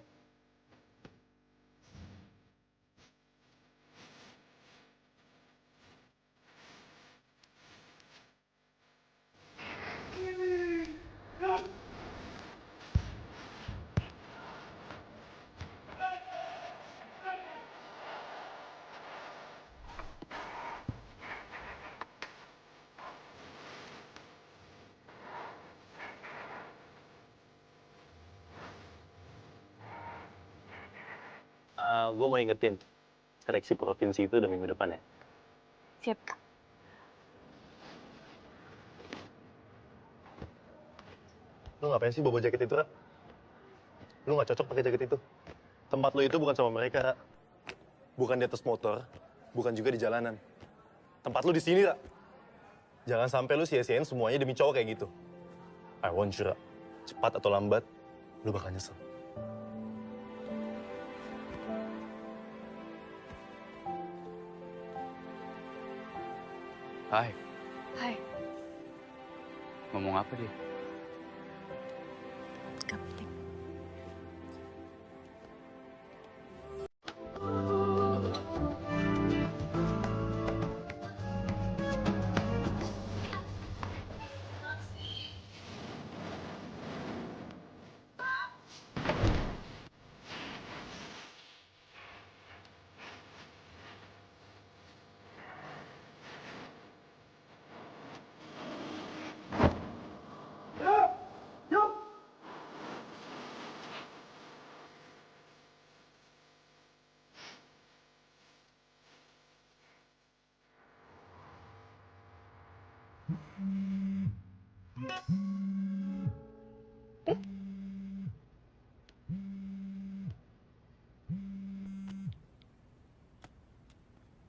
Gue mau ingetin, seleksi provinsi itu udah minggu depan ya. Siap, Kak. Lu ngapain sih bawa jaket itu, Ra? Lu nggak cocok pakai jaket itu. Tempat lu itu bukan sama mereka, Ra. Bukan di atas motor, bukan juga di jalanan. Tempat lu di sini, Ra. Jangan sampai lu sia-siain semuanya demi cowok kayak gitu. I want you, Ra. Cepat atau lambat, lu bakal nyesel. Hai, Hai. ngomong apa dia? Gak penting.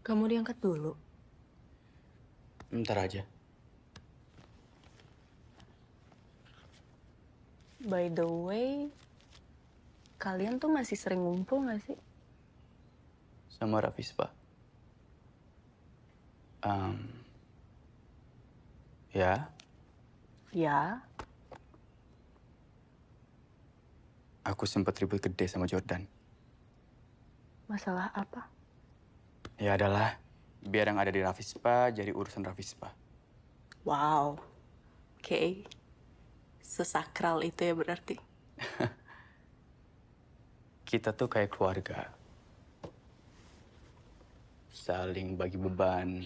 Kamu diangkat dulu. Ntar aja. By the way, kalian tuh masih sering ngumpul nggak sih? Sama Rafispa. Ya, Ya, aku sempat ribut gede sama Jordan. masalah apa? Ya adalah, biar yang ada di Rafispa jadi urusan Rafispa. Wow, oke. Sesakral itu ya berarti. Kita tuh kayak keluarga. Saling bagi beban.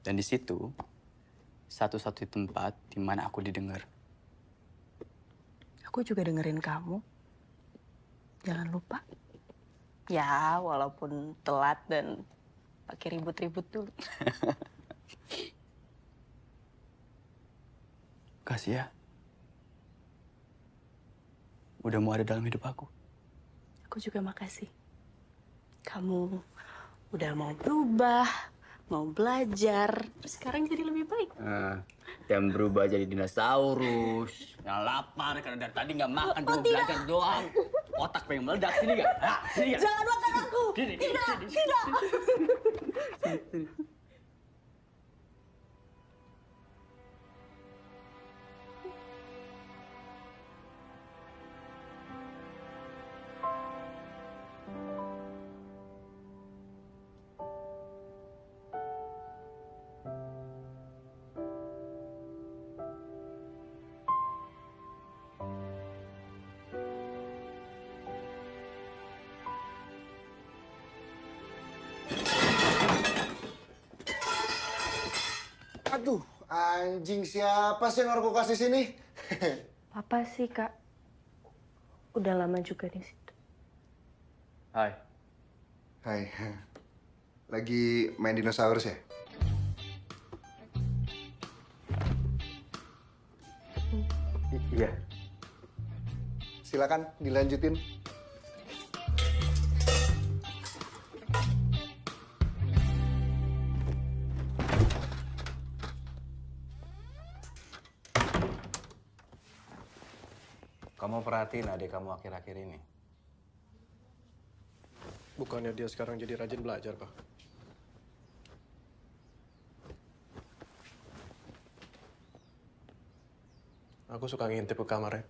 Dan di situ, satu-satunya tempat di mana aku didengar. Aku juga dengerin kamu. Jangan lupa. Ya, walaupun telat dan pakai ribut-ribut dulu. Kasih ya. Udah mau ada dalam hidup aku. Aku juga makasih. Kamu udah mau berubah, mau belajar, terus sekarang jadi lebih baik. Yang berubah jadi dinosaurus. Yang lapar karena dari tadi nggak makan, cuma belajar doang. Otak pengen meledak, sini nggak? Sini nggak? Jangan makan aku! Sini, Tidak, sini. tidak! Aduh, anjing siapa sih yang naruh kulkas di sini? Papa sih, Kak. Udah lama juga di situ. Hai. Hai. Lagi main dinosaurus ya? Iya. Silakan dilanjutin. Kamu perhatiin adik kamu akhir-akhir ini. Bukannya dia sekarang jadi rajin belajar, Pak. Aku suka ngintip ke kamarnya.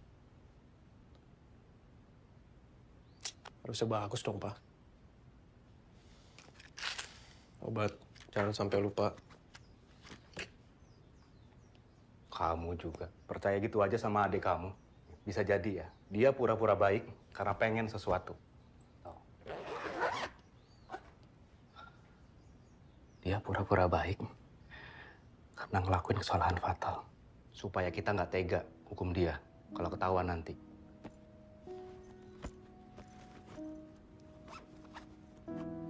Harusnya bagus dong, Pak. Obat, jangan sampai lupa. Kamu juga. Percaya gitu aja sama adik kamu. Bisa jadi ya, dia pura-pura baik karena pengen sesuatu. Tuh. Dia pura-pura baik karena ngelakuin kesalahan fatal. Supaya kita nggak tega hukum dia kalau ketahuan nanti.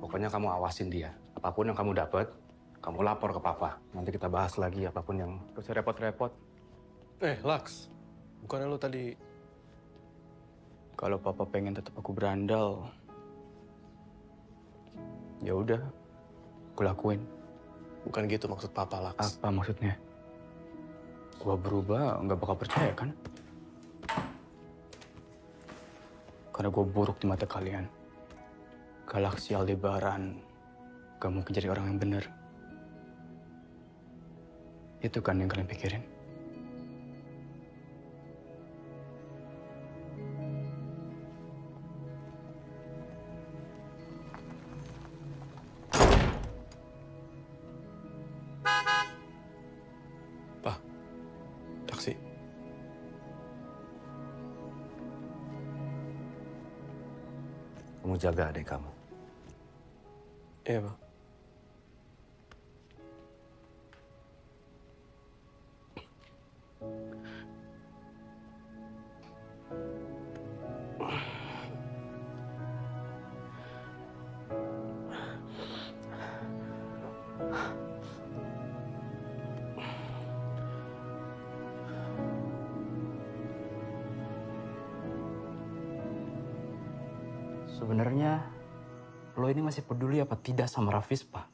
Pokoknya kamu awasin dia. Apapun yang kamu dapat, kamu lapor ke papa. Nanti kita bahas lagi apapun yang... Gak usah repot-repot. Lux. Bukannya lu tadi... Kalau papa pengen tetap aku berandal, ya udah, aku lakuin. Bukan gitu maksud papa, Lux. Apa maksudnya? Gua berubah, nggak bakal percaya kan? Karena gua buruk di mata kalian. Galaksi Aldebaran gak mungkin jadi orang yang benar. Itu kan yang kalian pikirin. Taksi. Kamu jaga adik kamu. Iya, Pak. Sebenarnya, lo ini masih peduli apa tidak sama Rafispa?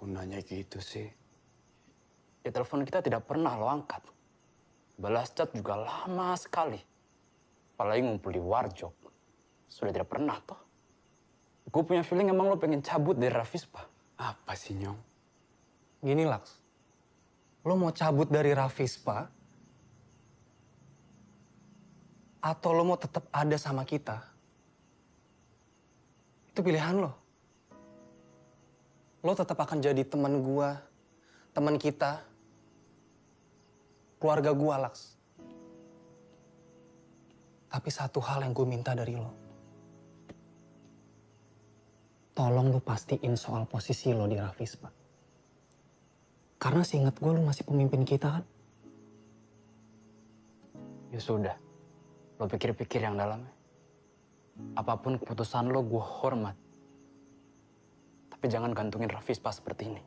Kok nanya gitu sih? Ya telepon kita tidak pernah lo angkat. Balas chat juga lama sekali. Apalagi ngumpul di warjok. Sudah tidak pernah toh. Gue punya feeling emang lo pengen cabut dari Rafispa. Apa sih, Nyong? Gini, Laks. Lo mau cabut dari Rafispa? Atau lo mau tetap ada sama kita? Itu pilihan lo. Lo tetap akan jadi teman gua, teman kita, keluarga gua, Laks. Tapi satu hal yang gue minta dari lo. Tolong lo pastiin soal posisi lo di Rafispa. Karena seingat gue lo masih pemimpin kita kan? Ya sudah. Lo pikir-pikir yang dalamnya. Apapun keputusan lo, gue hormat. Tapi jangan gantungin Rafispa seperti ini.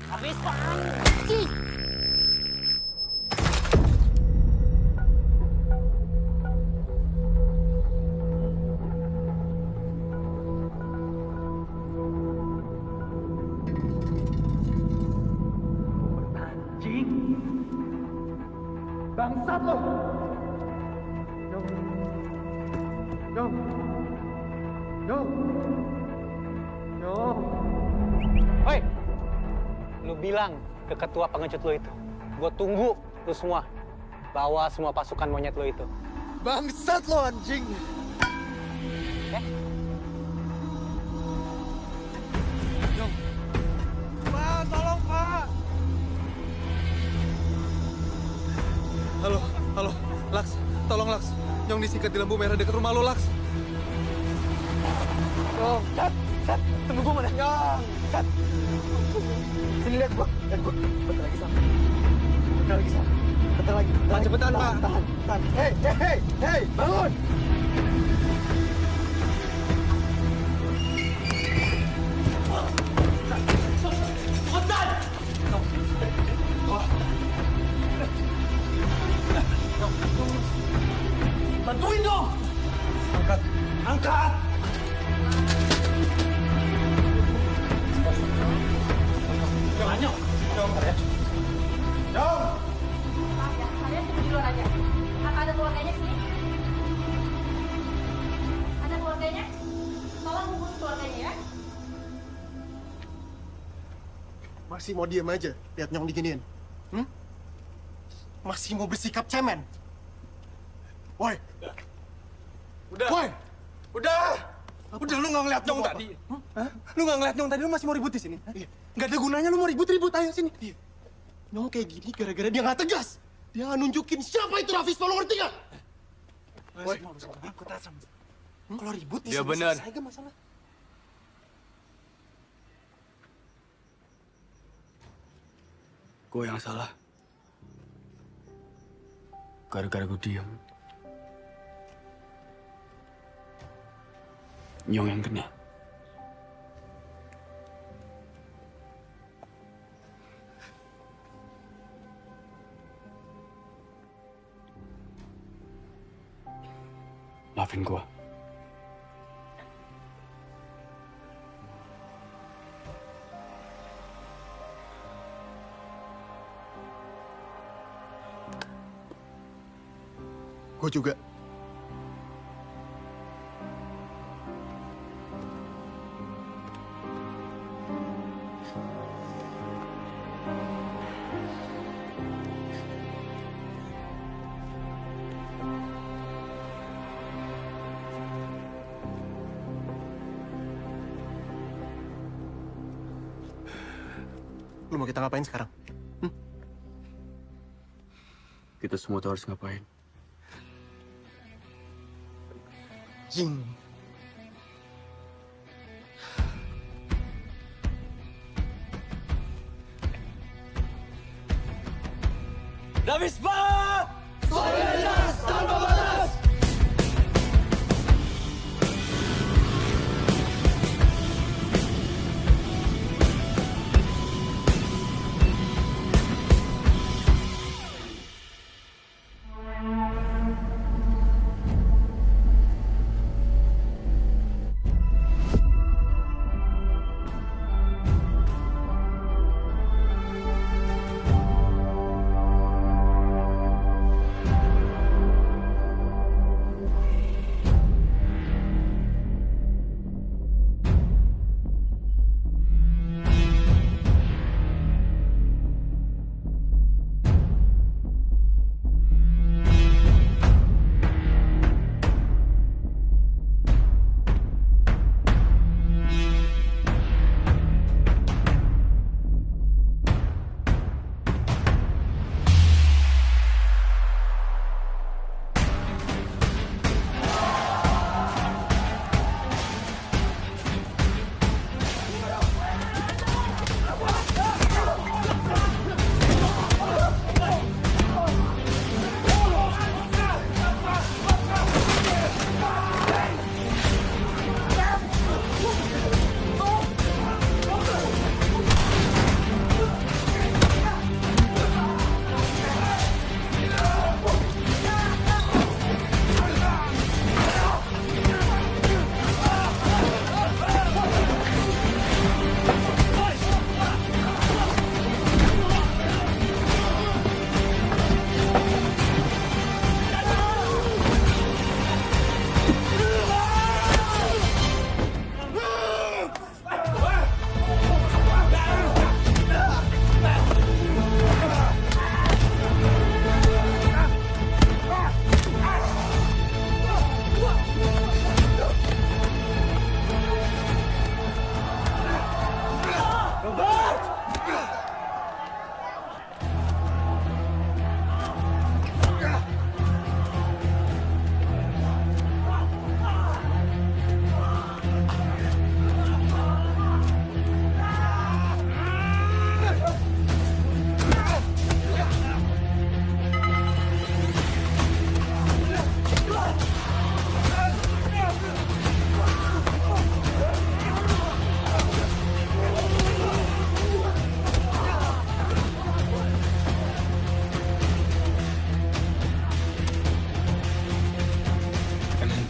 Rafispa anjing. Anjing. Bangsat lo. Nyong. Hoi! Lu bilang ke ketua pengecut lo itu. Gue tunggu lu semua. Bawa semua pasukan monyet lo itu. Bangsat lo anjing. Pak, tolong Pak. Halo, Laks. Tolong Laks. Nyong disikat di lampu merah dekat rumah lo, Laks. Nyong, Sat, tunggu gue mana? Nyong, Sat. Sini lihat gua, bentar lagi sama. Bentar lagi. Cepetan, Pak. Tahan. Hei, bangun. Cepetan. Bantuin dong. Angkat. Kalian tunggu di luar aja. Apa ada keluarganya sini? Ada keluarganya? Tolong hubungi keluarganya ya. Masih mau diem aja lihat Nyong diginiin? Masih mau bersikap cemen? Woi! Udah. Woi! Udah lu nggak ngeliat Nyong tadi? Lu nggak ngeliat Nyong tadi, lu masih mau ribut di sini? Nggak ada gunanya lu mau ribut-ribut, ayo sini. Nyong kayak gini gara-gara dia nggak tegas. Dia nggak nunjukin siapa itu Rafispa, lo ngerti nggak? Woi, Kalau ribut Dia benar. selesai gak masalah? Gue yang salah. Gara-gara gue diam. Nyong yang kena. Maafin gue. Gue juga. Lu mau kita ngapain sekarang? Kita semua tahu harus ngapain. Jing. Davispa! Solidaritas tanpa batas!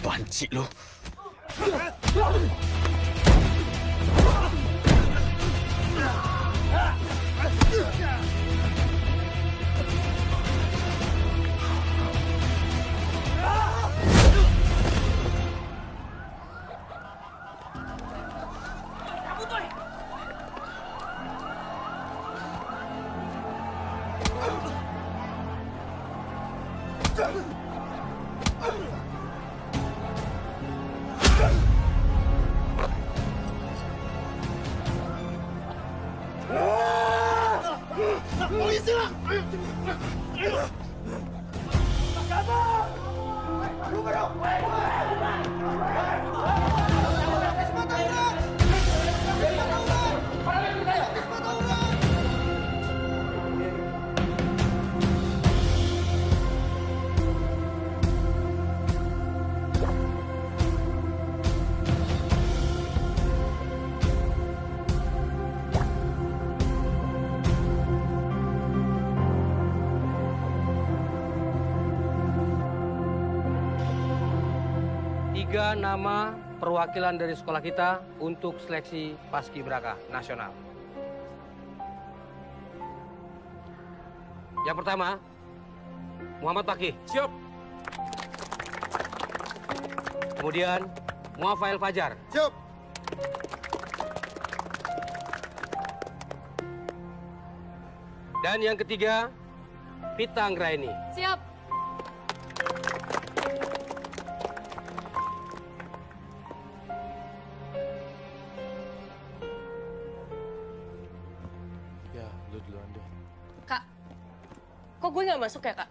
Banci lo. Polisi lah! Ayo! Kabur! Tiga nama perwakilan dari sekolah kita untuk seleksi Paskibraka nasional. Yang pertama, Muhammad Fakih. Siap. Kemudian, Muafail Fajar. Siap. Dan yang ketiga, Pita Anggraini. Siap. Ya, lu duluan deh. Kak, kok gue nggak masuk ya, Kak?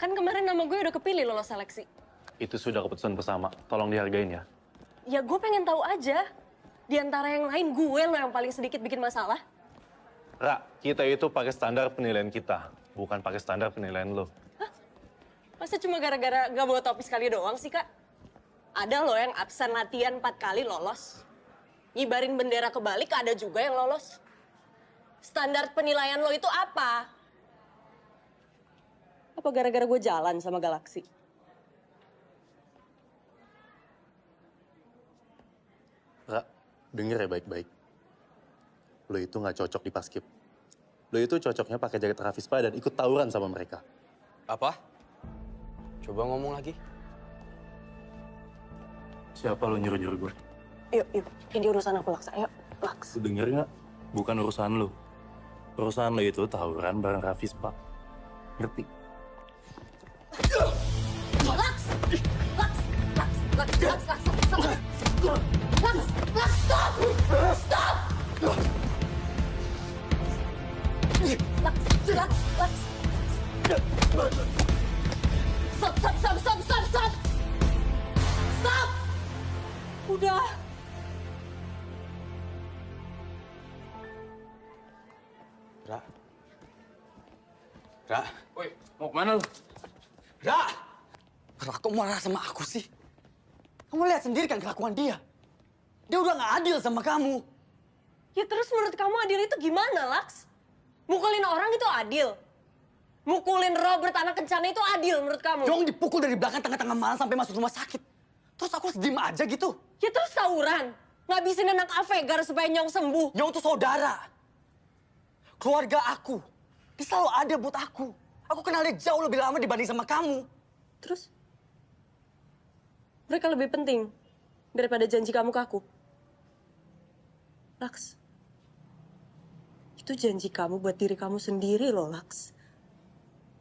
Kan kemarin nama gue udah kepilih lolos seleksi. Itu sudah keputusan bersama. Tolong dihargain ya. Ya gue pengen tahu aja. Di antara yang lain gue lo yang paling sedikit bikin masalah. Ra, kita itu pakai standar penilaian kita, bukan pakai standar penilaian lo. Masa cuma gara-gara gak bawa topi sekali doang sih, Kak? Ada loh yang absen latihan 4 kali lolos. Ngibarin bendera kebalik ada juga yang lolos. Standar penilaian lo itu apa? Apa gara-gara gue jalan sama Galaksi? Ra, denger ya baik-baik. Lo itu nggak cocok di Paskib. Lo itu cocoknya pakai jaket Ravispa dan ikut tawuran sama mereka. Apa? Coba ngomong lagi. Siapa lo nyuruh-nyuruh gue? Yuk. Ini urusan aku, Laks. Ayo, Laks. Lo denger nggak? Bukan urusan lo. Urusan lo itu tawuran bareng Ravispa. Ngerti? Laks! Laks, stop! Stop! Laks. Stop! Stop! Udah. Ra. Woi, mau kemana lu? Ra! Ra, kok marah sama aku sih? Kamu lihat sendiri kan kelakuan dia. Dia udah gak adil sama kamu. Ya terus menurut kamu adil itu gimana, Laks? Mukulin orang itu adil? Mukulin Robert anak kencana itu adil menurut kamu? Nyong dipukul dari belakang tengah-tengah malam sampai masuk rumah sakit. Terus aku harus diem aja gitu? Ya terus tawuran. Ngabisin anak Avegar supaya Nyong sembuh. Nyong tuh saudara. Keluarga aku. Dia selalu ada buat aku. Aku kenal dia jauh lebih lama dibanding sama kamu. Terus? Mereka lebih penting daripada janji kamu ke aku. Laks. Itu janji kamu buat diri kamu sendiri loh, Laks.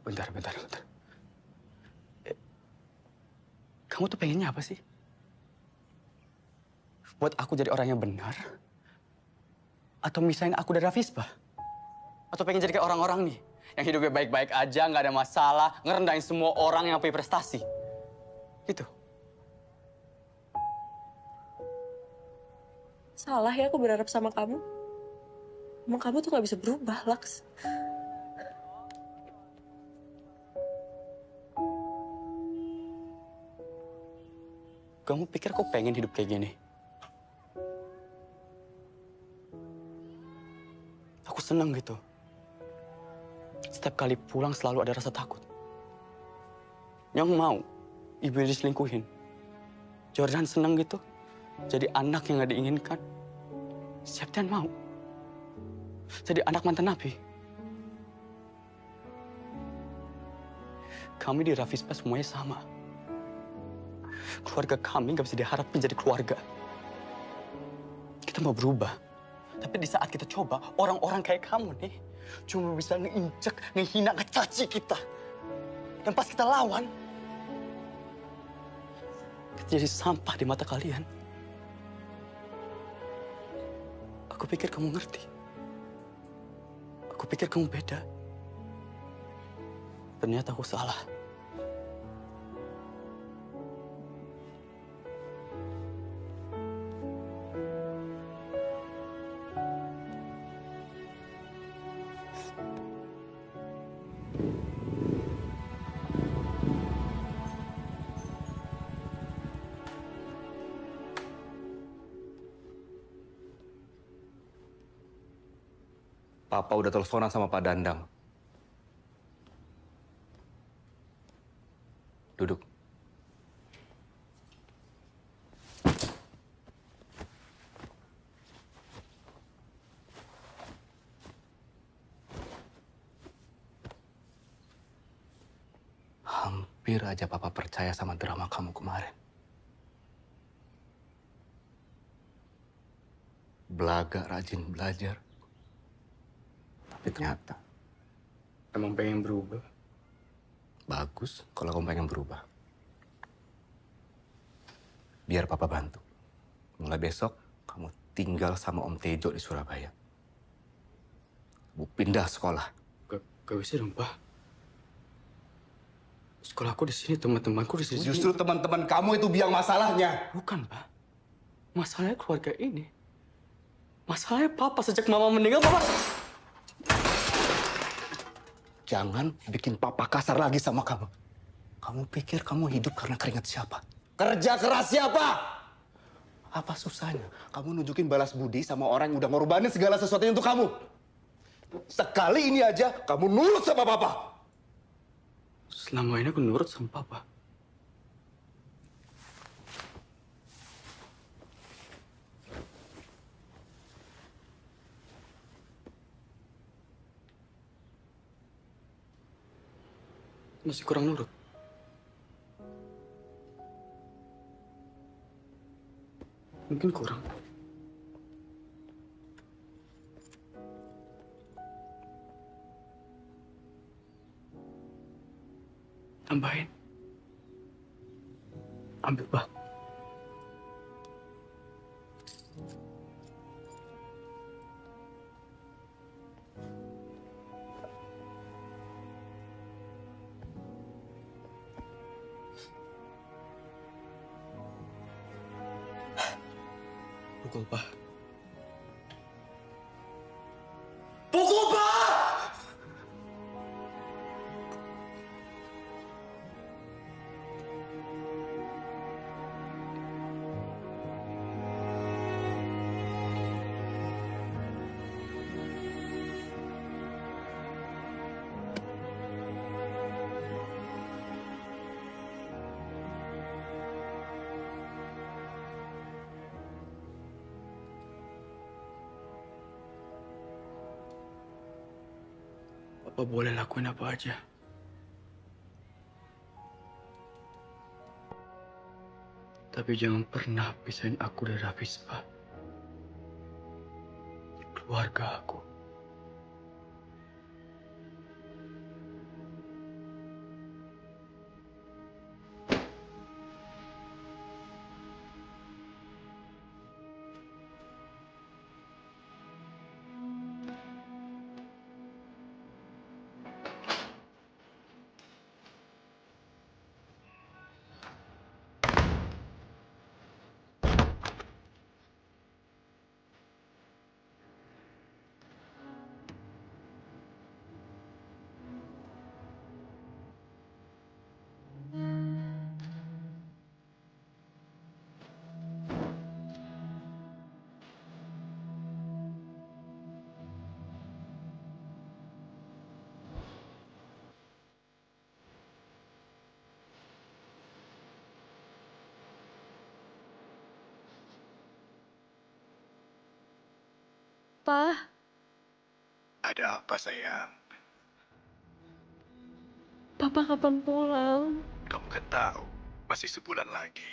Bentar. Kamu tuh pengennya apa sih? Buat aku jadi orang yang benar? Atau misahin aku dari Ravispa? Atau pengen jadi kayak orang-orang nih? Yang hidupnya baik-baik aja, nggak ada masalah, ngerendahin semua orang yang punya prestasi. Gitu. Salah ya aku berharap sama kamu. Emang kamu tuh gak bisa berubah, Laks. Kamu pikir aku pengen hidup kayak gini? Aku seneng gitu. Setiap kali pulang selalu ada rasa takut. Nyong mau ibunya diselingkuhin. Jordan seneng gitu. Jadi anak yang gak diinginkan. Septian mau. Jadi anak mantan napi. Kami di Ravispa semuanya sama. Keluarga kami gak bisa diharapin jadi keluarga. Kita mau berubah. Tapi di saat kita coba, orang-orang kayak kamu nih cuma bisa ngeinjek, ngehina, ngecaci kita. Dan pas kita lawan, kita jadi sampah di mata kalian. Aku pikir kamu ngerti. Aku pikir kamu beda. Ternyata aku salah. Papa udah teleponan sama Pak Dandang. Duduk. Hampir aja Papa percaya sama drama kamu kemarin. Belaga rajin belajar. Tapi ternyata... Emang pengen berubah? Bagus kalau kamu pengen berubah. Biar Papa bantu. Mulai besok, kamu tinggal sama Om Tejo di Surabaya. Bu pindah sekolah. Gak bisa dong, Pak. Sekolahku di sini, teman-temanku di sini. Justru teman-teman kamu itu biang masalahnya. Bukan, Pak. Masalahnya keluarga ini. Masalahnya Papa sejak Mama meninggal, Papa... Jangan bikin Papa kasar lagi sama kamu. Kamu pikir kamu hidup karena keringat siapa? Kerja keras siapa? Apa susahnya kamu nunjukin balas budi sama orang yang udah ngorbanin segala sesuatunya untuk kamu? Sekali ini aja kamu nurut sama Papa. Selama ini aku nurut sama Papa. Masih kurang nurut. Mungkin kurang. Tambahin. Ambil, Pak. Pukul, Pak. Pukul, Pak! Papa boleh lakuin apa aja. Tapi jangan pernah pisahin aku dari Hafiz, Pak. Keluarga aku. Pa, Ada apa, sayang? Papa kapan pulang? Kamu kan tahu, masih sebulan lagi.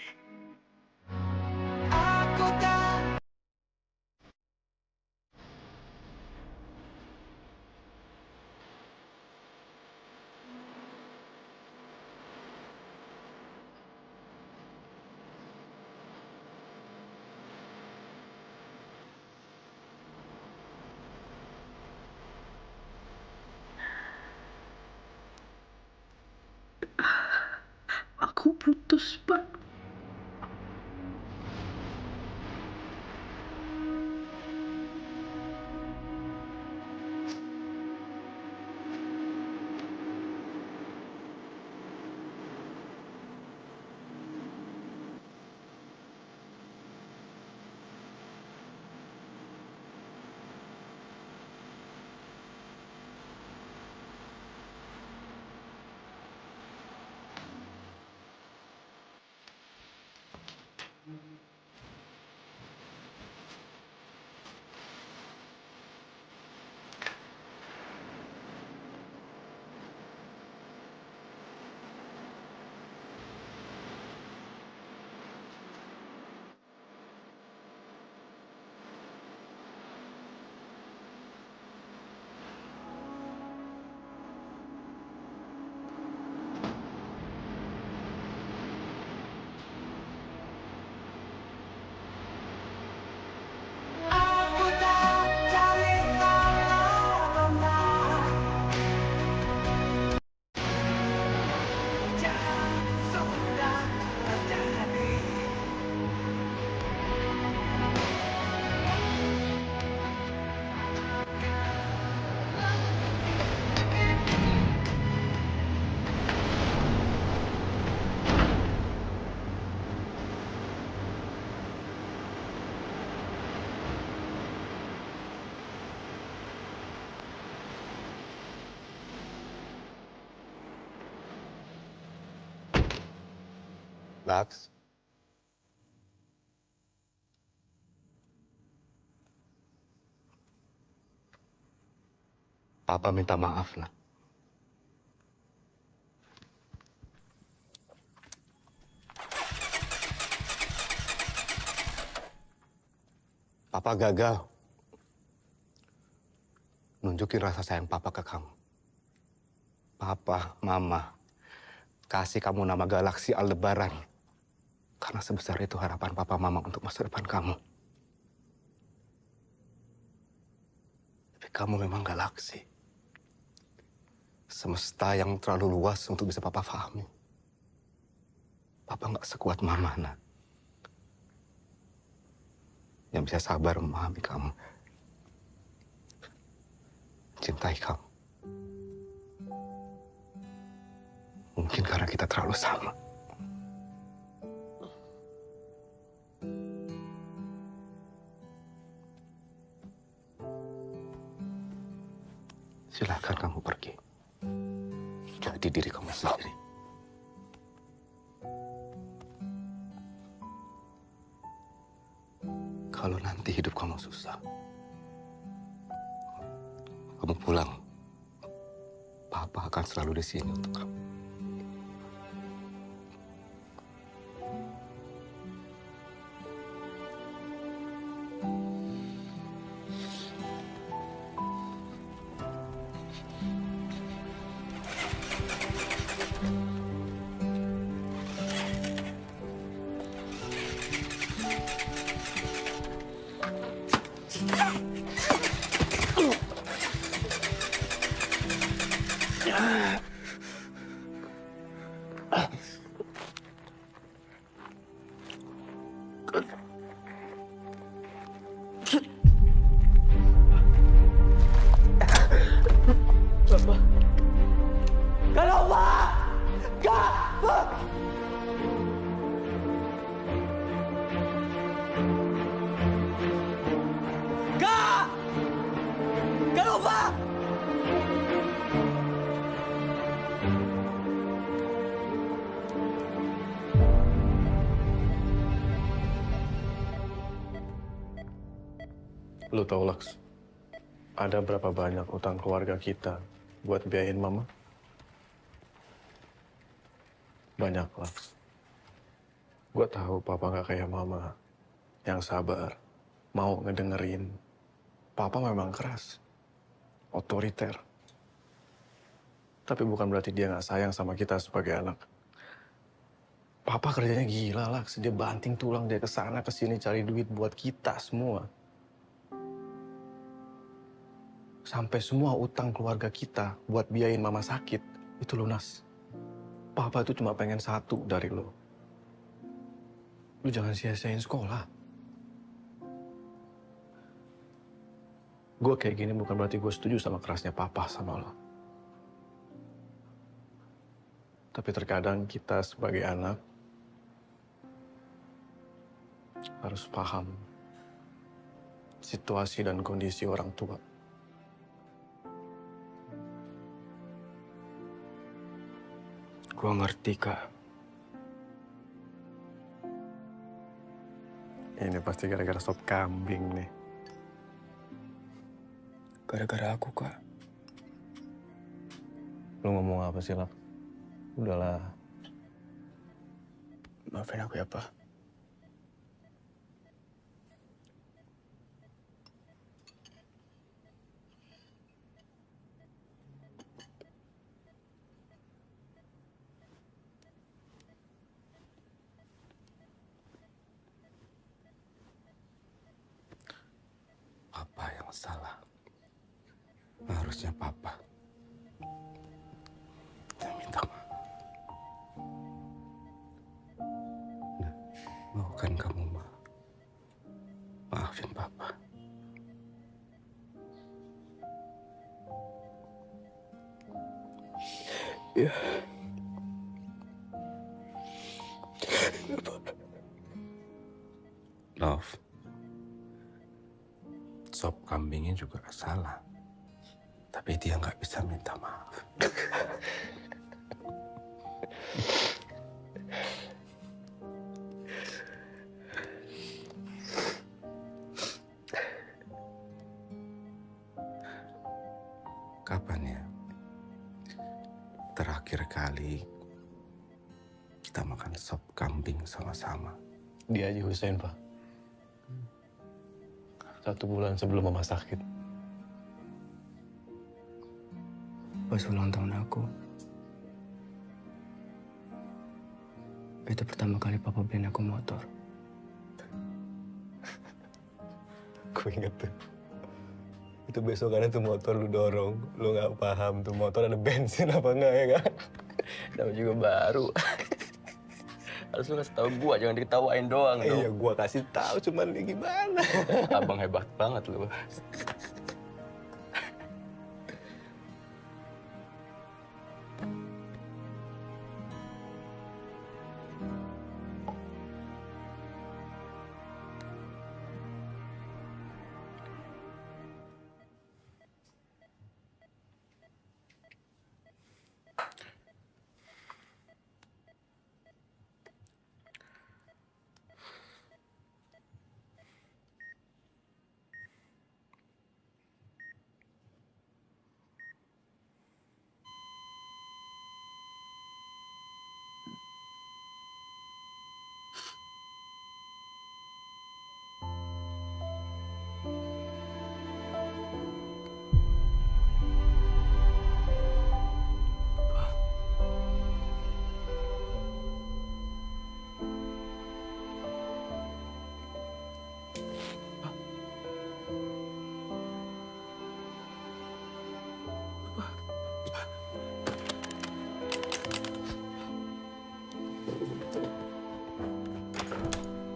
Aku putus, Pak. Laks. Papa minta maaf, nak. Papa gagal nunjukin rasa sayang Papa ke kamu. Papa, Mama, kasih kamu nama Galaksi Aldebaran. Karena sebesar itu harapan Papa Mama untuk masa depan kamu. Tapi kamu memang galaksi. Semesta yang terlalu luas untuk bisa Papa pahami. Papa nggak sekuat Mama, nak. Yang bisa sabar memahami kamu. Cintai kamu. Mungkin karena kita terlalu sama. Silakan kamu pergi. Jadi diri kamu sendiri. Kalau nanti hidup kamu susah, kamu pulang. Papa akan selalu di sini untuk kamu. Lu tahu, Laks, ada berapa banyak utang keluarga kita buat biayain Mama? Banyak, Laks. Gue tahu Papa nggak kayak Mama, yang sabar, mau ngedengerin. Papa memang keras, otoriter. Tapi bukan berarti dia nggak sayang sama kita sebagai anak. Papa kerjanya gila, Laks. Dia banting tulang, dia kesana kesini cari duit buat kita semua. Sampai semua utang keluarga kita buat biayain Mama sakit, itu lunas. Papa itu cuma pengen satu dari lo. Lu jangan sia-siain sekolah. Gue kayak gini bukan berarti gue setuju sama kerasnya Papa sama lo. Tapi terkadang kita sebagai anak harus paham situasi dan kondisi orang tua. Gua ngerti, Kak. Ini pasti gara-gara sop kambing nih. Gara-gara aku, Kak. Lu ngomong apa sih, Lak? Udahlah. Maafin aku ya, Pak. Papa yang salah. Harusnya Papa yang minta maaf. Nah, mau kan kamu maafin Papa? Ya. Love. Sop kambingnya juga salah. Tapi dia nggak bisa minta maaf. Kapan ya terakhir kali kita makan sop kambing sama-sama? Di Haji Hussein, Pak. 1 bulan sebelum mama sakit. Pas ulang tahun aku. Itu pertama kali papa beliin aku motor. Gue inget tuh. Itu besokannya tuh motor lu dorong. Lu gak paham tuh motor ada bensin apa enggak ya kan? Namanya juga baru. Harus lu kasih tahu gua, jangan diketawain doang dong. Iya, gua kasih tahu cuman gimana. Abang hebat banget lu.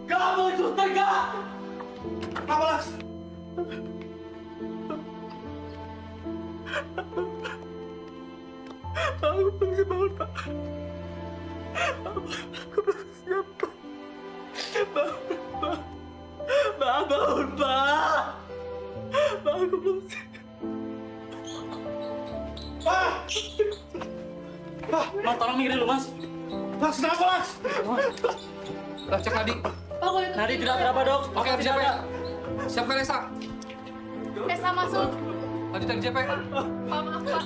Kamu itu tega! Apa, Laks? Aku pergi bangun, Pak. Aku belum siap, Pak. Bangun, Pak. Bangun, Pak. Aku belum siap. Pak! Pak, Mas, tolong mikirin lu, Mas. Laks, kenapa, Laks? Lah, cek Nadi. Nadi tidak apa-apa, Dok. Oke, habis JP. Siap kan, Esa? Esa masuk. Lanjutan JP. Pak, maaf, Pak.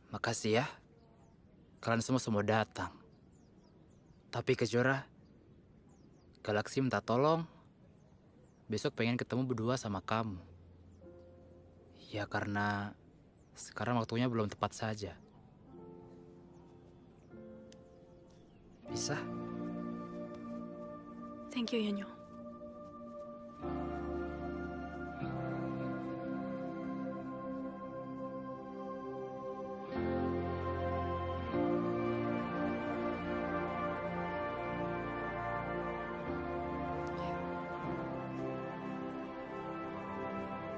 Makasih ya. Kalian semua datang. Tapi Kejora, Galaksi minta tolong. Besok pengen ketemu berdua sama kamu. Ya karena sekarang waktunya belum tepat saja. Bisa? Thank you, Yanyo.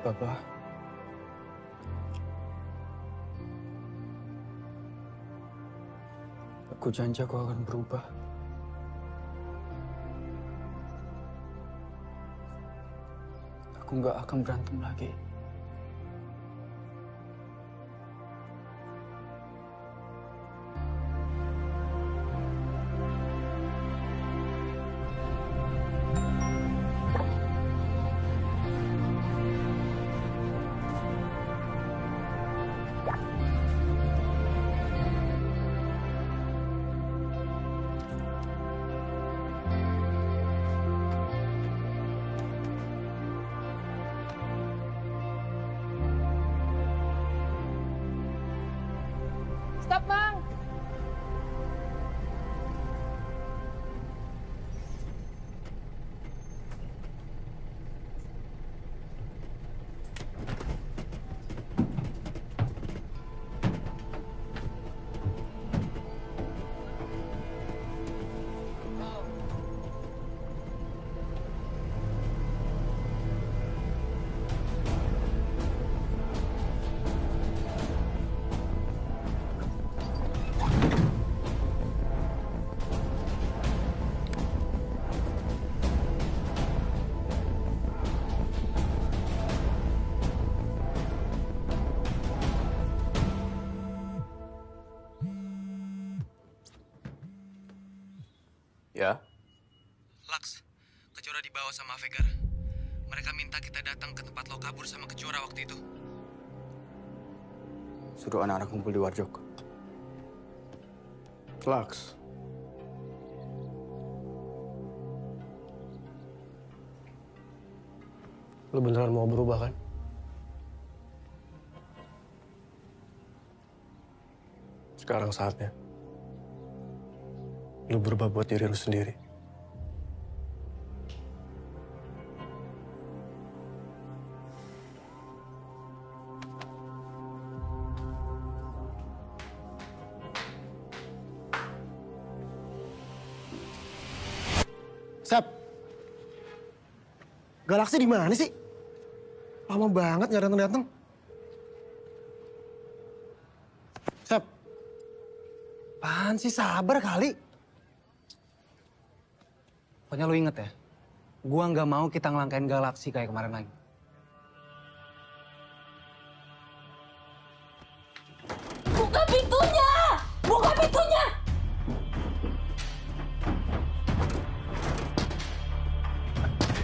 Papa. Aku janji aku akan berubah. Aku nggak akan berantem lagi. stop, Mang. Ya? Lux, Kejora dibawa sama Avegar. Mereka minta kita datang ke tempat lo kabur sama Kejora waktu itu. Suruh anak-anak kumpul di Warjok. Lux. Lu beneran mau berubah kan? Sekarang saatnya. Lu berubah buat diri lu sendiri. Sep. Galaksi di mana sih? Lama banget nggak datang-datang. Sep. Apaan sih, sabar kali. Pokoknya lu inget ya, gua nggak mau kita ngelangkain galaksi kayak kemarin lagi. Buka pintunya! Buka pintunya!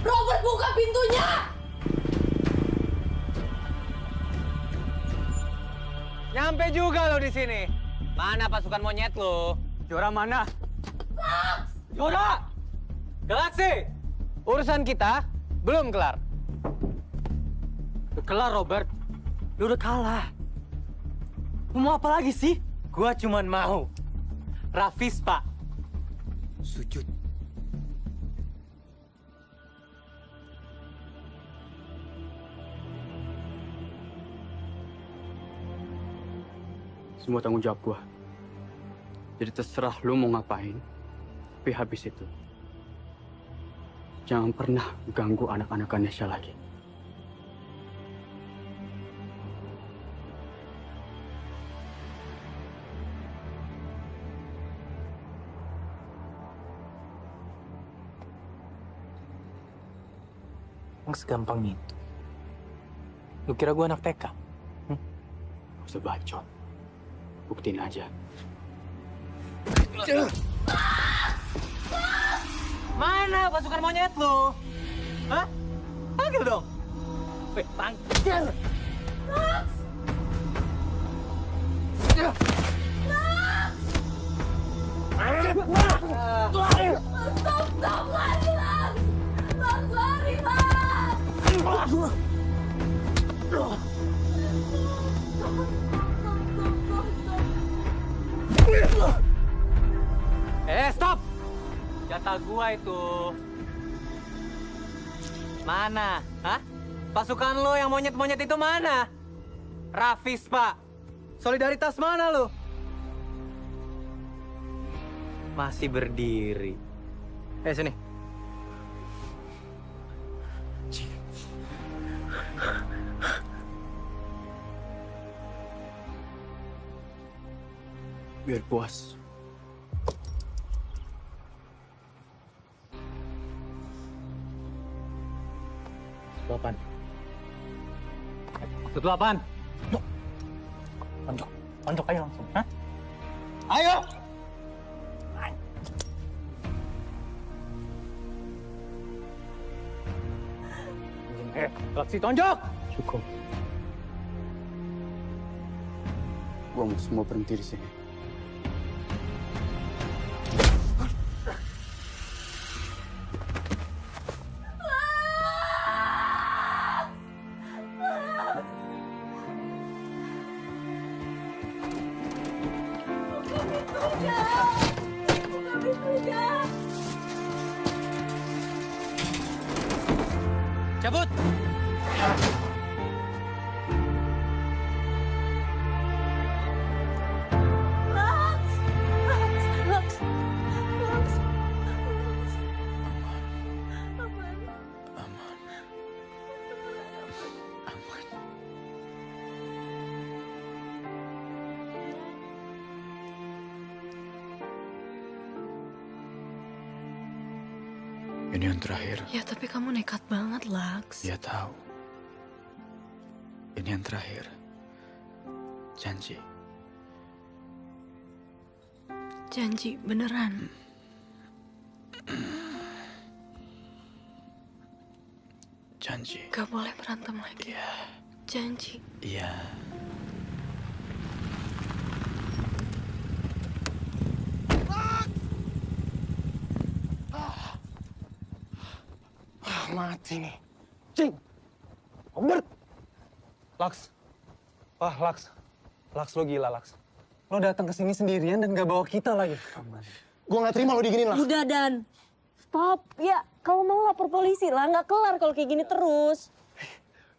Robert, buka pintunya! Nyampe juga lo di sini. Mana pasukan monyet lo? Jora mana? Jora! Galaksi! Urusan kita belum kelar. Udah kelar, Robert. Lu udah kalah. Lu mau apa lagi sih? Gua cuman mau Rafis, Pak. Sujud. Semua tanggung jawab gua. Jadi terserah lu mau ngapain. Tapi habis itu, jangan pernah ganggu anak-anak Ganesha lagi. Emang segampang itu? Lu kira gua anak TK? Gak usah bacot. Buktiin aja. Mana pasukan monyet lu? Hah? Panggil dong. Weh, panggil. Stop! Jatah gua itu. Mana? Hah? Pasukan lo yang monyet-monyet itu mana? Rafis, Pak. Solidaritas mana lo? Masih berdiri. Sini. Biar puas. Apaan? Maksud lu apaan? Tonjok aja langsung, hah? Ayo! Galaksi tonjok! Cukup. Gua mau semua berhenti di sini. Cabut! Ini yang terakhir. Ya, tapi kamu nekat banget, Laks. Dia tahu. Ini yang terakhir. Janji. Janji, beneran. Janji. Gak boleh berantem lagi. Iya. Janji. Iya. Mati nih. Cing! Ombert! Laks. Wah, Laks. Laks, lo gila, Laks. Lo datang ke sini sendirian dan gak bawa kita lagi. Gue gak terima lo diginin, Laks. Udah, Dan. Stop. Ya, kalau mau lapor polisi lah. Nggak kelar kalau kayak gini terus.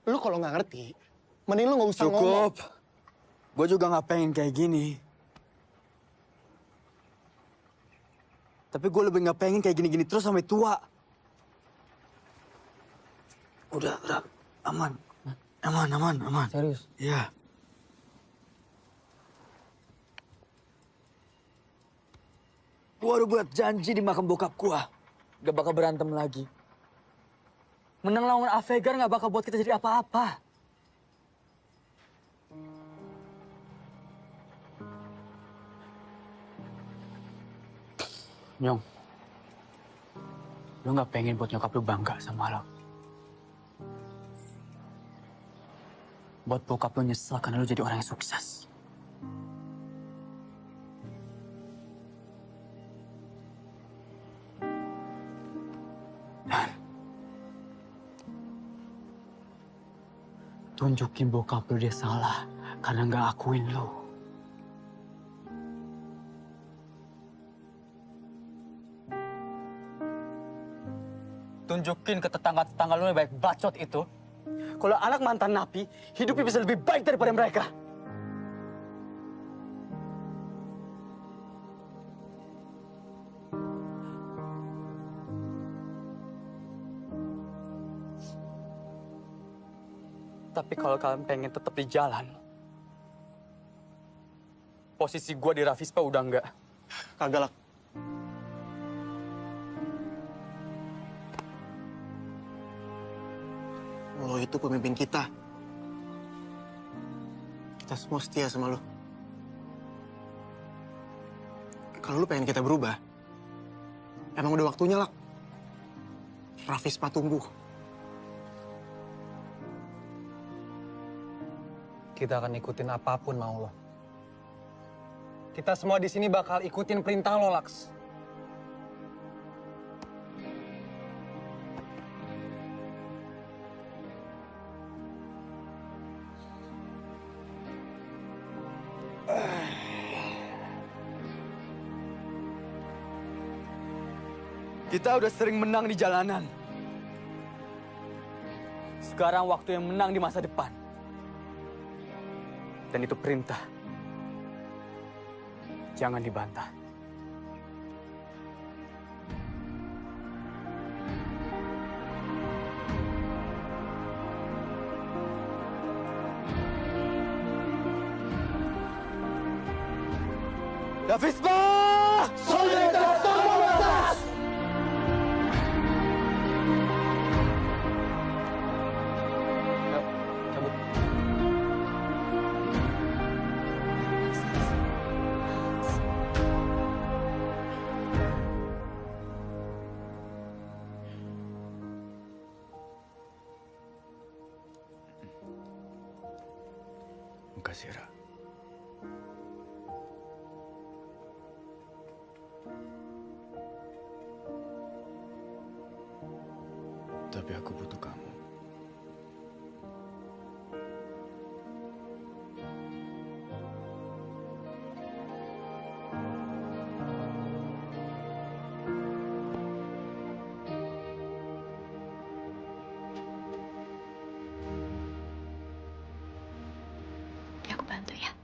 Lu kalau nggak ngerti, mending lu nggak usah ngomong. Cukup. Gue juga nggak pengen kayak gini. Tapi gue lebih nggak pengen kayak gini-gini terus sampai tua. Udah, aman. Aman. Serius? Iya. Gue udah buat janji di makam bokap gue. Gak bakal berantem lagi. Menang lawan Avegar gak bakal buat kita jadi apa-apa. Nyong, lu gak pengen buat nyokap lu bangga sama lo. Buat bokap lu nyesel karena lu jadi orang yang sukses. Dan tunjukin bokap lu dia salah karena nggak akuin lu. Tunjukin ke tetangga-tetangga lu yang baik bacot itu, kalau anak mantan napi hidupnya bisa lebih baik daripada mereka. Tapi kalau kalian pengen tetap di jalan, posisi gua di Ravispa udah enggak. Kagak lah. Lo itu pemimpin kita. Kita semua setia sama lo. Kalau lo pengen kita berubah, emang udah waktunya lah. Ravispa tumbuh. Kita akan ikutin apapun mau lo. Kita semua di sini bakal ikutin perintah lo, Laks. Kita udah sering menang di jalanan. Sekarang waktu yang menang di masa depan. Dan itu perintah. Jangan dibantah. Ravispa! Solidaritas tanpa batas! Cabut. Makasih, Ra. Tapi aku butuh kamu. gitu ya.